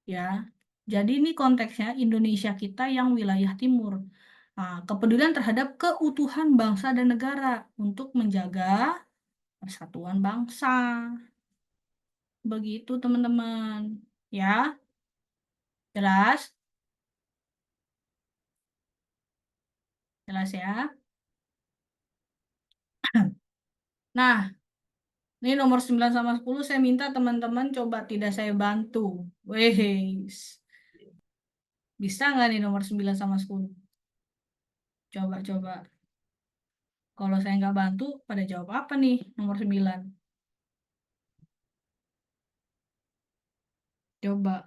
Speaker 2: Ya, jadi ini konteksnya Indonesia kita yang wilayah timur. Nah, kepedulian terhadap keutuhan bangsa dan negara untuk menjaga persatuan bangsa. Begitu teman-teman. Ya, jelas? Jelas ya. Nah, ini nomor 9 sama 10 saya minta teman-teman coba tidak saya bantu. Wes. Bisa nggak nih nomor 9 sama 10? Coba-coba. Kalau saya nggak bantu, pada jawab apa nih nomor 9? Coba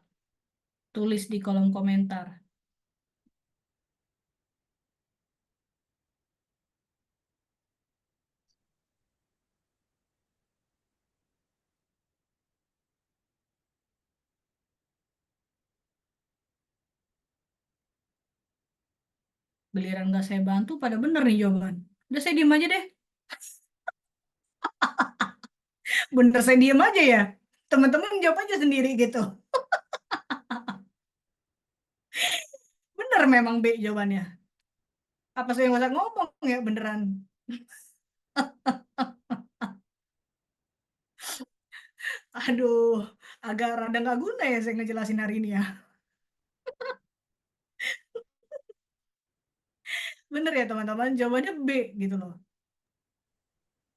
Speaker 2: tulis di kolom komentar. Giliran nggak saya bantu, pada bener nih jawaban. Udah saya diem aja deh. Bener saya diem aja ya. Teman-teman jawab aja sendiri gitu. Bener memang B jawabannya. Apa saya nggak usah ngomong ya beneran. Aduh, agak rada nggak guna ya saya ngejelasin hari ini ya. Bener ya teman-teman, jawabannya B gitu loh.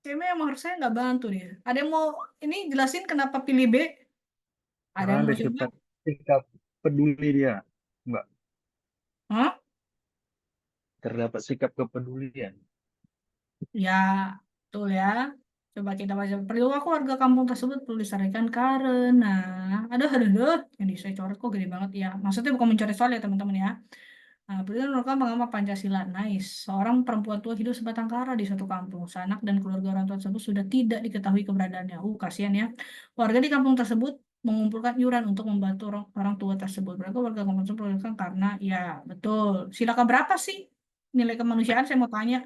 Speaker 2: Kayaknya emang harus saya nggak bantu dia. Ada yang mau ini jelasin kenapa pilih B? Ada
Speaker 1: Karena
Speaker 2: yang
Speaker 1: ada
Speaker 2: mau coba?
Speaker 1: sikap peduli dia, Mbak.
Speaker 2: Hah?
Speaker 1: Terdapat sikap kepedulian.
Speaker 2: Ya, betul ya. Coba kita baca. Perilaku warga kampung tersebut perlu disarankan karena aduh, yang di saya coret kok gede banget ya. Maksudnya bukan mencoret soal ya teman-teman ya. Nah, beliau merupakan pengamat Pancasila. Nice. Seorang perempuan tua hidup sebatang kara di suatu kampung. Sanak dan keluarga orang tua tersebut sudah tidak diketahui keberadaannya. Kasihan ya. Warga di kampung tersebut mengumpulkan iuran untuk membantu orang tua tersebut. Mereka warga kampung tersebut merupakan karena ya betul. Silakan berapa sih nilai kemanusiaan? Saya mau tanya.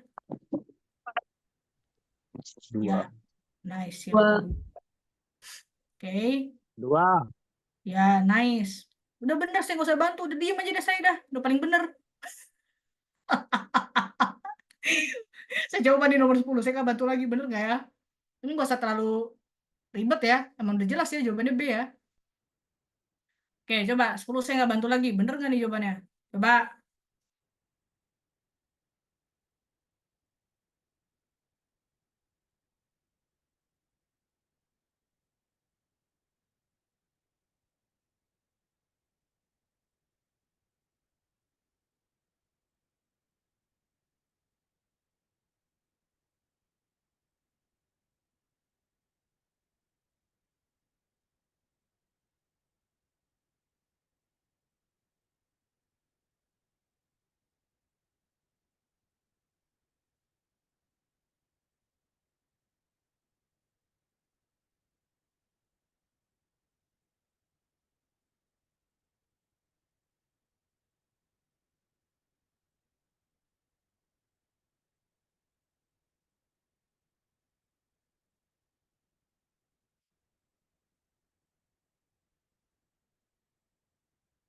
Speaker 2: Ya,
Speaker 1: 2.
Speaker 2: nice.
Speaker 10: Dua.
Speaker 2: Silakan. Oke.
Speaker 4: 2.
Speaker 2: Ya, nice. Udah bener, saya nggak usah bantu. Udah diem aja deh saya dah. Udah paling bener. Saya coba di nomor 10. Saya nggak bantu lagi. Bener nggak ya? Ini nggak usah terlalu ribet ya. Emang udah jelas ya jawabannya B ya. Oke, coba 10 saya nggak bantu lagi. Bener nggak nih jawabannya? Coba.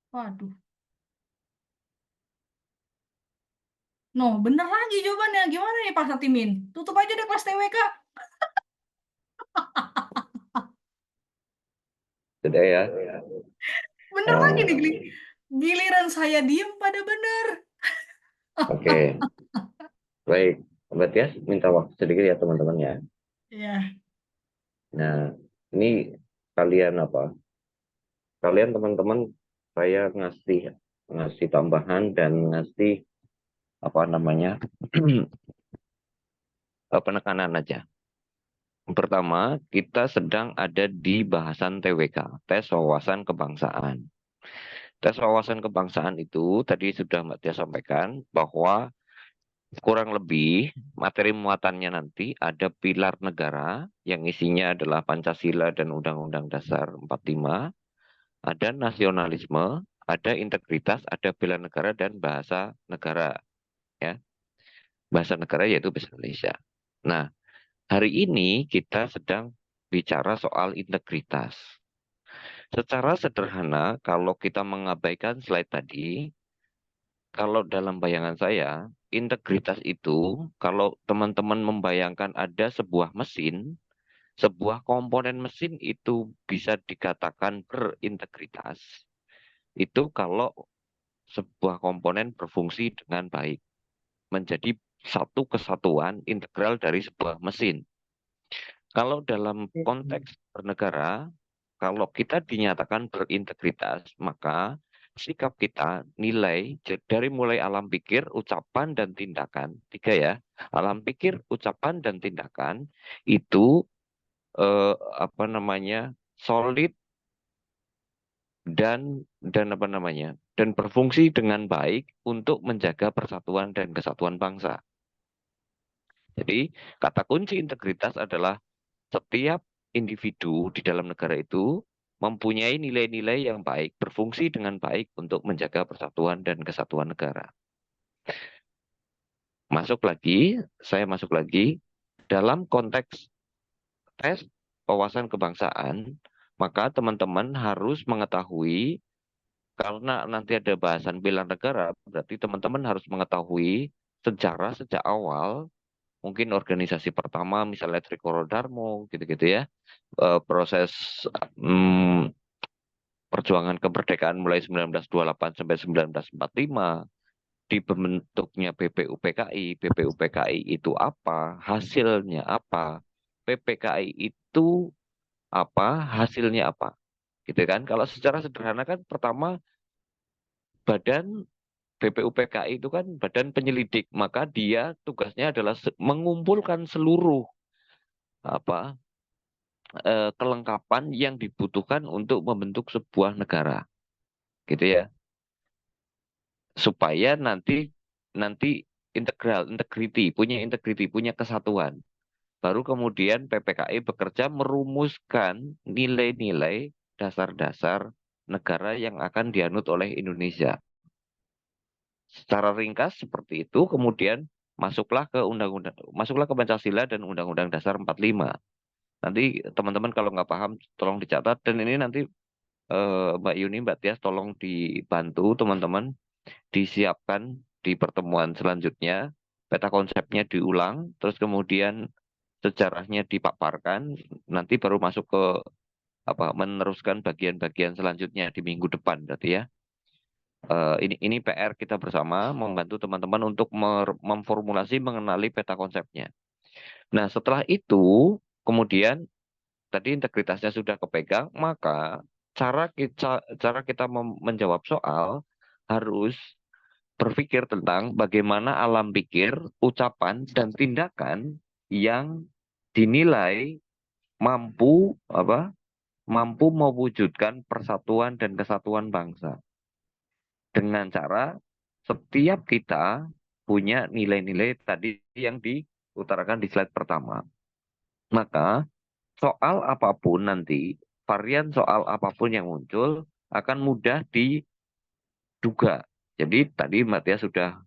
Speaker 2: Waduh. No, bener lagi jawabannya. Gimana nih Pak Satimin? Tutup aja deh kelas TWK.
Speaker 11: Sudah ya.
Speaker 2: Bener lagi nih. Giliran saya diem pada bener.
Speaker 11: Oke. Baik. Berarti ya minta waktu sedikit ya teman-teman ya.
Speaker 2: Ya.
Speaker 11: Nah, ini kalian apa? Kalian teman-teman saya ngasih tambahan dan ngasih apa namanya? penekanan aja. Pertama, kita sedang ada di bahasan TWK, tes wawasan kebangsaan. Tes wawasan kebangsaan itu tadi sudah Mbak Tia sampaikan bahwa kurang lebih materi muatannya nanti ada pilar negara yang isinya adalah Pancasila dan Undang-Undang Dasar 45, ada nasionalisme, ada integritas, ada bela negara dan bahasa negara ya. Bahasa negara yaitu bahasa Indonesia. Nah, hari ini kita sedang bicara soal integritas. Secara sederhana, kalau kita mengabaikan slide tadi, kalau dalam bayangan saya, integritas itu, kalau teman-teman membayangkan ada sebuah mesin, sebuah komponen mesin itu bisa dikatakan berintegritas. Itu kalau sebuah komponen berfungsi dengan baik, menjadi satu kesatuan integral dari sebuah mesin. Kalau dalam konteks bernegara, kalau kita dinyatakan berintegritas, maka sikap kita, nilai dari mulai alam pikir, ucapan, dan tindakan. 3 ya, alam pikir, ucapan, dan tindakan itu apa namanya solid dan apa namanya dan berfungsi dengan baik untuk menjaga persatuan dan kesatuan bangsa. Jadi kata kunci integritas adalah setiap individu di dalam negara itu mempunyai nilai-nilai yang baik, berfungsi dengan baik untuk menjaga persatuan dan kesatuan negara. Saya masuk lagi, dalam konteks tes wawasan kebangsaan, maka teman-teman harus mengetahui, karena nanti ada bahasan bela negara, berarti teman-teman harus mengetahui sejarah sejak awal, mungkin organisasi pertama misalnya Trikoro Darmo gitu-gitu ya, proses perjuangan kemerdekaan mulai 1928 sampai 1945, dibentuknya BPUPKI, BPUPKI itu apa, hasilnya apa, PPKI itu apa, hasilnya apa, gitu kan? Kalau secara sederhana kan pertama badan BPUPKI itu kan badan penyelidik, maka dia tugasnya adalah mengumpulkan seluruh apa kelengkapan yang dibutuhkan untuk membentuk sebuah negara, gitu ya, supaya nanti nanti integriti, punya kesatuan. Baru kemudian PPKI bekerja merumuskan nilai-nilai dasar-dasar negara yang akan dianut oleh Indonesia. Secara ringkas seperti itu, kemudian masuklah ke Pancasila dan Undang-Undang Dasar 45. Nanti teman-teman kalau nggak paham tolong dicatat, dan ini nanti Mbak Yuni, Mbak Tias tolong dibantu teman-teman disiapkan di pertemuan selanjutnya, peta konsepnya diulang, terus kemudian sejarahnya dipaparkan, nanti baru masuk ke meneruskan bagian-bagian selanjutnya di minggu depan berarti ya. Ini PR kita bersama membantu teman-teman untuk memformulasi mengenali peta konsepnya. Nah, setelah itu kemudian tadi integritasnya sudah kepegang, maka cara kita menjawab soal harus berpikir tentang bagaimana alam pikir, ucapan, dan tindakan yang dinilai mampu mewujudkan persatuan dan kesatuan bangsa. Dengan cara setiap kita punya nilai-nilai tadi yang diutarakan di slide pertama. Maka soal apapun nanti, varian soal apapun yang muncul akan mudah diduga. Jadi tadi Mbak Tia sudah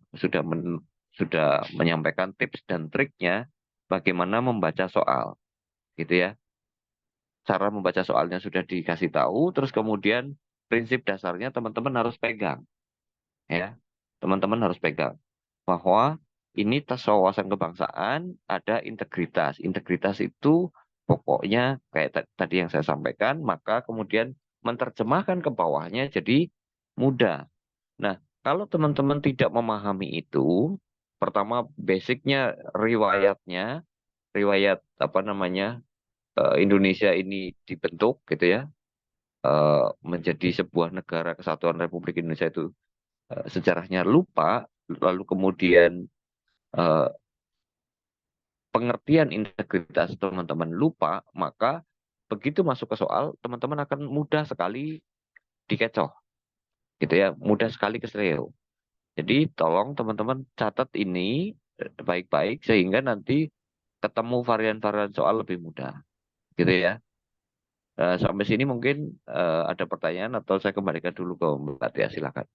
Speaker 11: menyampaikan tips dan triknya bagaimana membaca soal, gitu ya. Cara membaca soalnya sudah dikasih tahu, terus kemudian prinsip dasarnya teman-teman harus pegang, ya. Teman-teman harus pegang bahwa ini tes wawasan kebangsaan ada integritas. Integritas itu pokoknya kayak tadi yang saya sampaikan, maka kemudian menerjemahkan ke bawahnya jadi mudah. Nah, kalau teman-teman tidak memahami itu, pertama basicnya riwayat Indonesia ini dibentuk gitu ya, menjadi sebuah negara kesatuan Republik Indonesia itu sejarahnya lupa, lalu kemudian pengertian integritas teman-teman lupa, maka begitu masuk ke soal, teman-teman akan mudah sekali dikecoh, gitu ya, mudah sekali kesleo. Jadi tolong teman-teman catat ini baik-baik sehingga nanti ketemu varian-varian soal lebih mudah, gitu ya. Sampai sini mungkin ada pertanyaan atau saya kembalikan dulu ke Mbak Tia, silakan.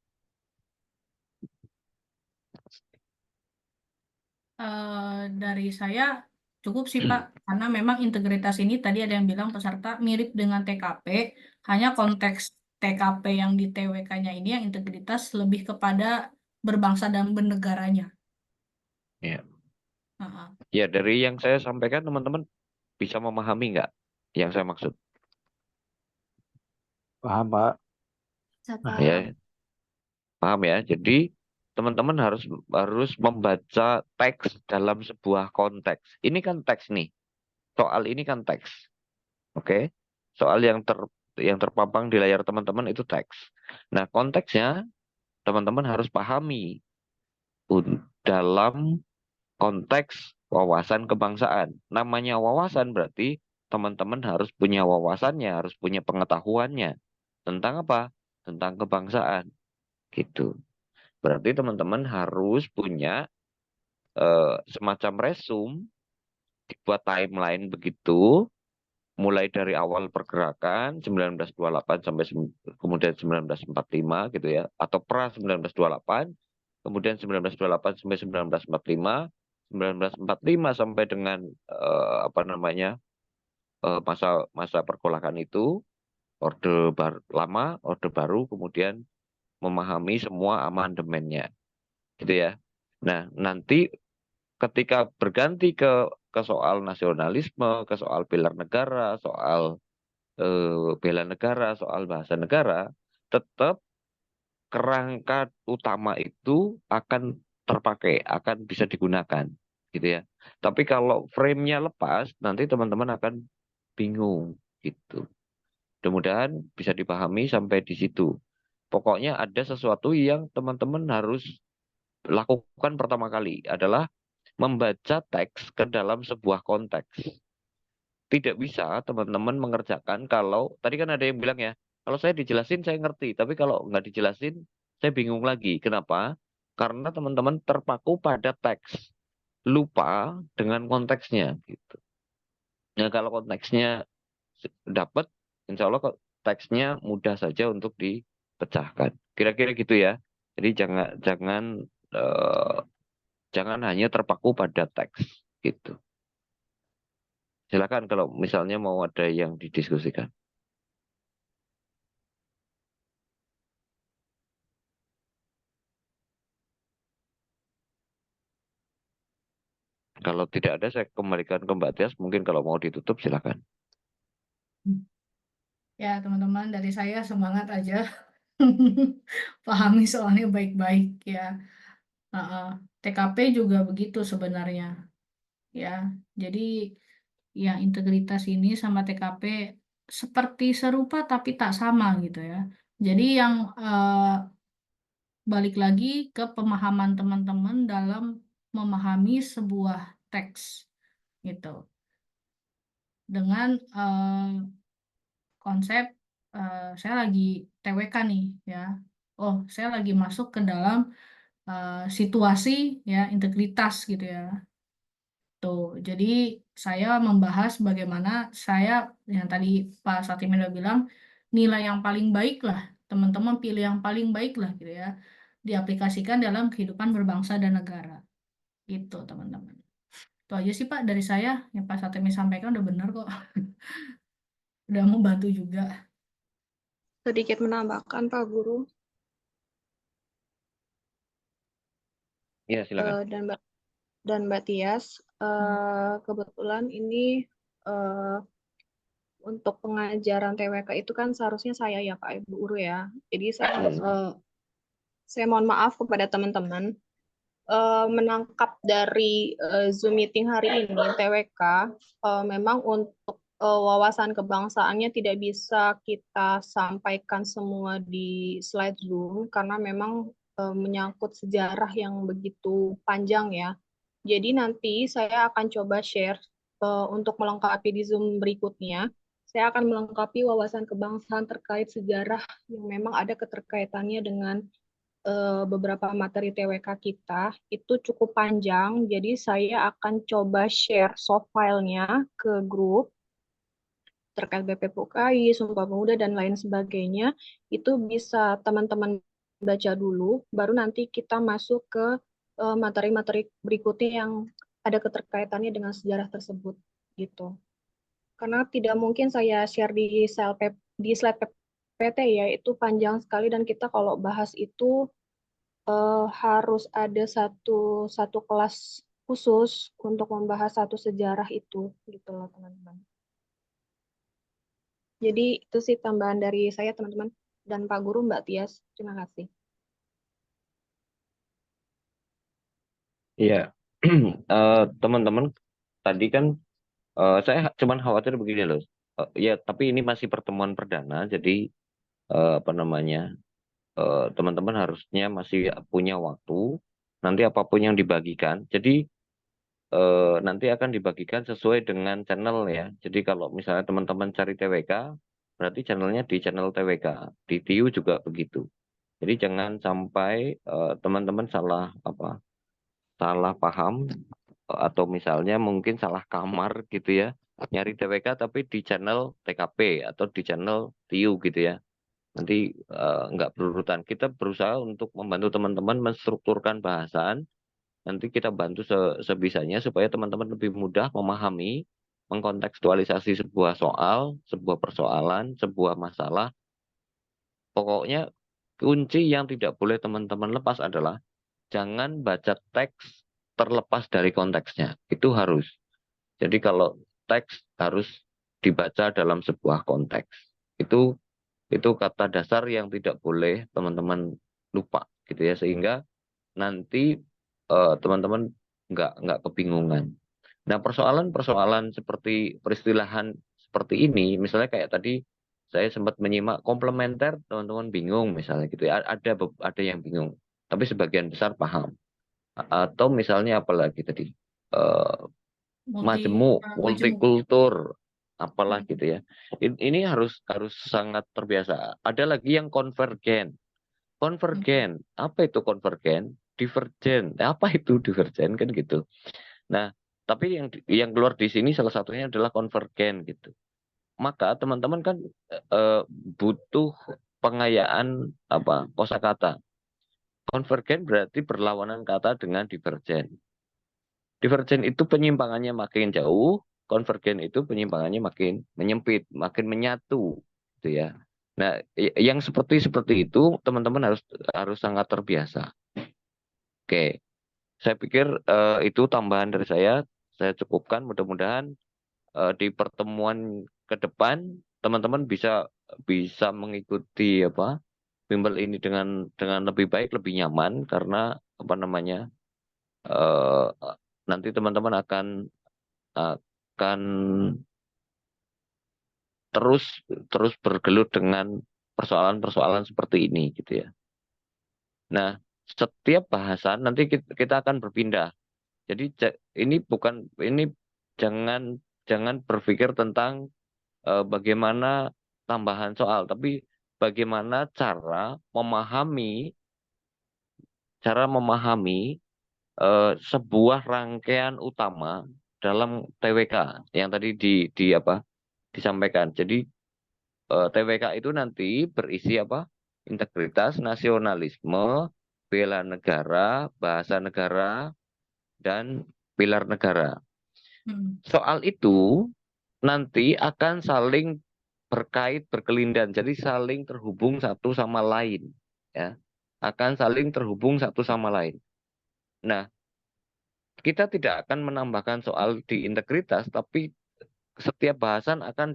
Speaker 2: Dari saya cukup sih Pak, karena memang integritas ini tadi ada yang bilang peserta mirip dengan TKP, hanya konteks TKP yang di TWK-nya ini yang integritas lebih kepada berbangsa dan bernegaranya.
Speaker 11: Ya.
Speaker 2: Heeh.
Speaker 11: Ya, dari yang saya sampaikan teman-teman bisa memahami nggak yang saya maksud?
Speaker 4: Paham, Pak.
Speaker 11: Ya, paham ya. Jadi teman-teman harus membaca teks dalam sebuah konteks. Ini kan teks nih. Soal ini kan teks. Oke. Soal yang terpampang di layar teman-teman itu teks. Nah, konteksnya teman-teman harus pahami dalam konteks wawasan kebangsaan. Namanya wawasan berarti teman-teman harus punya wawasannya, harus punya pengetahuannya. Tentang apa? Tentang kebangsaan. Gitu. Berarti teman-teman harus punya semacam resume, dibuat timeline begitu, mulai dari awal pergerakan 1928 sampai kemudian 1945 gitu ya, atau pra 1928, kemudian 1928 sampai 1945, 1945 sampai dengan masa pergolakan itu, Orde Lama, Orde Baru, kemudian memahami semua amandemennya, gitu ya. Nah, nanti ketika berganti ke soal nasionalisme, ke soal pilar negara, soal bela negara, soal bahasa negara, tetap kerangka utama itu akan terpakai, akan bisa digunakan, gitu ya. Tapi kalau frame-nya lepas, nanti teman-teman akan bingung, gitu. Mudah-mudahan bisa dipahami sampai di situ. Pokoknya ada sesuatu yang teman-teman harus lakukan pertama kali adalah membaca teks ke dalam sebuah konteks. Tidak bisa teman-teman mengerjakan kalau, tadi kan ada yang bilang ya, kalau saya dijelasin saya ngerti, tapi kalau nggak dijelasin saya bingung lagi. Kenapa? Karena teman-teman terpaku pada teks, lupa dengan konteksnya, gitu. Nah, kalau konteksnya dapat, insya Allah kok teksnya mudah saja untuk dipecahkan. Kira-kira gitu ya. Jadi jangan hanya terpaku pada teks, gitu. Silakan kalau misalnya mau ada yang didiskusikan. Kalau tidak ada, saya kembalikan ke Mbak Tias. Mungkin kalau mau ditutup, silakan.
Speaker 2: Ya, teman-teman, dari saya semangat aja. Pahami soalnya baik-baik ya. TKP juga begitu sebenarnya. Ya, jadi yang integritas ini sama TKP seperti serupa tapi tak sama gitu ya. Jadi yang balik lagi ke pemahaman teman-teman dalam memahami sebuah teks gitu. Dengan konsep saya lagi TWK nih ya. Oh, saya lagi masuk ke dalam situasi ya integritas gitu ya. Tuh, jadi saya membahas bagaimana saya yang tadi Pak Satimin udah bilang nilai yang paling baik lah, teman-teman pilih yang paling baik lah gitu ya, diaplikasikan dalam kehidupan berbangsa dan negara. Gitu, teman-teman. Itu aja sih Pak dari saya, yang Pak Satimin sampaikan udah benar kok. Udah mau bantu juga.
Speaker 3: Sedikit menambahkan Pak Guru
Speaker 11: Ya, silakan.
Speaker 3: Dan Mbak Tias, kebetulan ini untuk pengajaran TWK itu kan seharusnya saya ya Pak Ibu Guru ya. Jadi saya mohon maaf kepada teman-teman menangkap dari Zoom meeting hari ini TWK memang untuk wawasan kebangsaannya tidak bisa kita sampaikan semua di slide Zoom karena memang menyangkut sejarah yang begitu panjang ya. Jadi nanti saya akan coba share untuk melengkapi di Zoom berikutnya. Saya akan melengkapi wawasan kebangsaan terkait sejarah yang memang ada keterkaitannya dengan beberapa materi TWK kita. Itu cukup panjang, jadi saya akan coba share soft file-nya ke grup terkait BPPUKI, Sumpah Pemuda, dan lain sebagainya. Itu bisa teman-teman baca dulu, baru nanti kita masuk ke materi-materi berikutnya yang ada keterkaitannya dengan sejarah tersebut gitu. Karena tidak mungkin saya share di slide PPT ya, itu panjang sekali dan kita kalau bahas itu harus ada satu kelas khusus untuk membahas satu sejarah itu gitu loh teman-teman. Jadi itu sih tambahan dari saya teman-teman dan Pak Guru Mbak Tias. Terima kasih.
Speaker 11: Iya, teman-teman, tadi kan saya cuman khawatir begini loh. Ya, tapi ini masih pertemuan perdana, jadi apa namanya, teman-teman harusnya masih punya waktu. Nanti apapun yang dibagikan, jadi nanti akan dibagikan sesuai dengan channel ya. Jadi kalau misalnya teman-teman cari TWK, berarti channelnya di channel TWK. Di TIU juga begitu. Jadi jangan sampai teman-teman salah paham atau misalnya mungkin salah kamar gitu ya, nyari TWK tapi di channel TKP atau di channel TIU gitu ya. Nanti nggak berurutan. Kita berusaha untuk membantu teman-teman menstrukturkan bahasan. Nanti kita bantu sebisanya supaya teman-teman lebih mudah memahami, mengkontekstualisasi sebuah soal, sebuah persoalan, sebuah masalah. Pokoknya kunci yang tidak boleh teman-teman lepas adalah jangan baca teks terlepas dari konteksnya. Itu harus. Jadi kalau teks harus dibaca dalam sebuah konteks. Itu kata dasar yang tidak boleh teman-teman lupa gitu ya, sehingga nanti teman-teman nggak kebingungan. Nah, persoalan-persoalan seperti peristilahan seperti ini, misalnya kayak tadi saya sempat menyimak komplementer, teman-teman bingung misalnya gitu ya. Ada yang bingung, tapi sebagian besar paham. Atau misalnya apalagi tadi majemuk,
Speaker 2: Majemuk.
Speaker 11: multikultur, apalah gitu ya. Ini harus sangat terbiasa. Ada lagi yang konvergen. Konvergen, apa itu konvergen? Divergen, apa itu divergen kan gitu. Nah, tapi yang keluar di sini salah satunya adalah konvergen gitu. Maka teman-teman kan butuh pengayaan kosakata. Konvergen berarti berlawanan kata dengan divergen. Divergen itu penyimpangannya makin jauh, konvergen itu penyimpangannya makin menyempit, makin menyatu, gitu ya. Nah, yang seperti itu teman-teman harus sangat terbiasa. Oke, saya pikir itu tambahan dari saya. Saya cukupkan. Mudah-mudahan di pertemuan ke depan teman-teman bisa mengikuti bimbel ini dengan lebih baik, lebih nyaman, karena eh, nanti teman-teman akan terus bergelut dengan persoalan-persoalan seperti ini gitu ya. Nah, setiap bahasan nanti kita akan berpindah. Jadi ini jangan berpikir tentang bagaimana tambahan soal, tapi bagaimana cara memahami sebuah rangkaian utama dalam TWK yang tadi disampaikan. Jadi TWK itu nanti berisi integritas, nasionalisme, bela negara, bahasa negara, dan pilar negara. Soal itu nanti akan saling berkait, berkelindan, jadi saling terhubung satu sama lain, ya, akan saling terhubung satu sama lain. Nah, kita tidak akan menambahkan soal di integritas, tapi setiap bahasan akan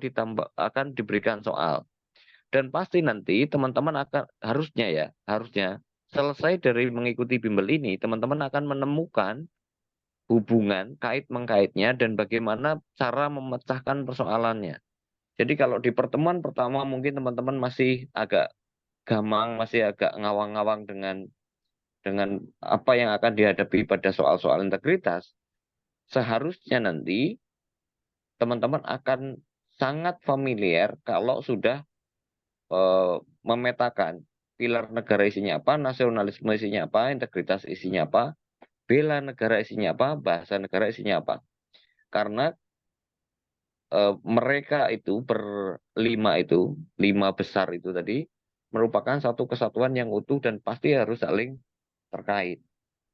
Speaker 11: diberikan soal. Dan pasti nanti teman-teman harusnya selesai dari mengikuti bimbel ini, teman-teman akan menemukan hubungan kait-mengkaitnya dan bagaimana cara memecahkan persoalannya. Jadi kalau di pertemuan pertama mungkin teman-teman masih agak gamang, masih agak ngawang-ngawang dengan apa yang akan dihadapi pada soal-soal integritas, seharusnya nanti teman-teman akan sangat familiar kalau sudah memetakan pilar negara isinya apa, nasionalisme isinya apa, integritas isinya apa, bela negara isinya apa, bahasa negara isinya apa. Karena mereka itu lima besar itu tadi merupakan satu kesatuan yang utuh dan pasti harus saling terkait,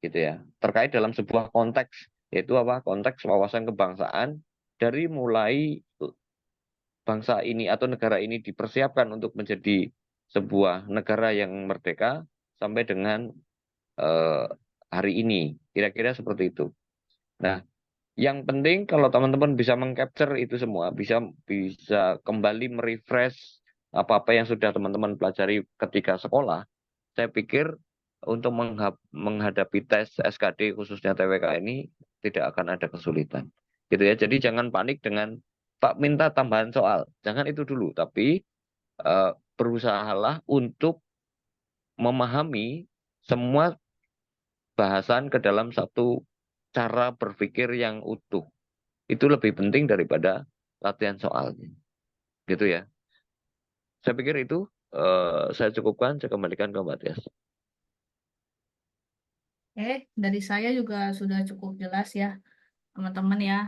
Speaker 11: gitu ya. Terkait dalam sebuah konteks, yaitu konteks wawasan kebangsaan, dari mulai bangsa ini atau negara ini dipersiapkan untuk menjadi sebuah negara yang merdeka sampai dengan hari ini, kira-kira seperti itu. Nah, yang penting kalau teman-teman bisa mengcapture itu semua, bisa kembali merefresh apa-apa yang sudah teman-teman pelajari ketika sekolah, saya pikir untuk menghadapi tes SKD khususnya TWK ini tidak akan ada kesulitan. Gitu ya. Jadi jangan panik dengan Pak minta tambahan soal. Jangan itu dulu, tapi berusahalah untuk memahami semua bahasan ke dalam satu cara berpikir yang utuh. Itu lebih penting daripada latihan soalnya. Gitu ya. Saya pikir itu saya cukupkan, saya kembalikan ke Mbak Tias.
Speaker 2: Dari saya juga sudah cukup jelas ya, teman-teman ya.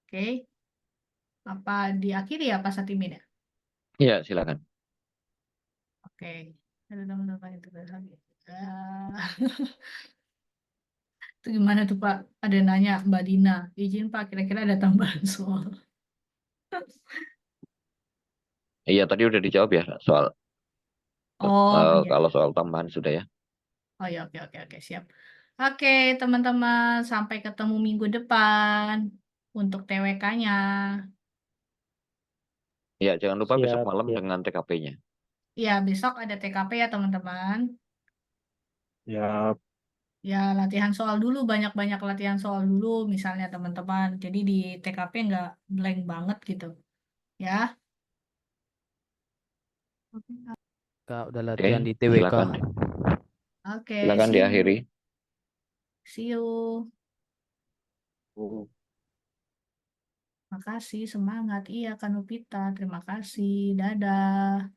Speaker 2: Oke. Apa diakhiri ya Pak Satimin ya?
Speaker 11: Iya, silakan.
Speaker 2: Oke. Ada teman-teman itu lagi. Itu gimana tuh Pak? Ada yang nanya Mbak Dina. Izin Pak, kira-kira ada tambahan soal.
Speaker 11: Iya, tadi udah dijawab ya soal
Speaker 2: Oh, iya.
Speaker 11: kalau soal tambahan sudah ya.
Speaker 2: Oh ya, oke, siap. Oke, teman-teman, sampai ketemu minggu depan untuk TWK-nya.
Speaker 11: Iya, jangan lupa besok
Speaker 9: Siap,
Speaker 11: malam
Speaker 9: siap.
Speaker 11: dengan TKP-nya.
Speaker 2: Ya, besok ada TKP ya teman-teman.
Speaker 1: Ya,
Speaker 2: Ya, latihan soal dulu, banyak-banyak latihan soal dulu, misalnya teman-teman. Jadi di TKP nggak blank banget gitu. Ya,
Speaker 3: Oke, Kak.
Speaker 9: Kak udah
Speaker 11: Oke,
Speaker 9: latihan di TWK.
Speaker 11: silakan.
Speaker 2: oke,
Speaker 11: Silakan
Speaker 2: see you.
Speaker 11: diakhiri.
Speaker 2: See you. Makasih, semangat. Iya, Kanupita. Terima kasih. Dadah.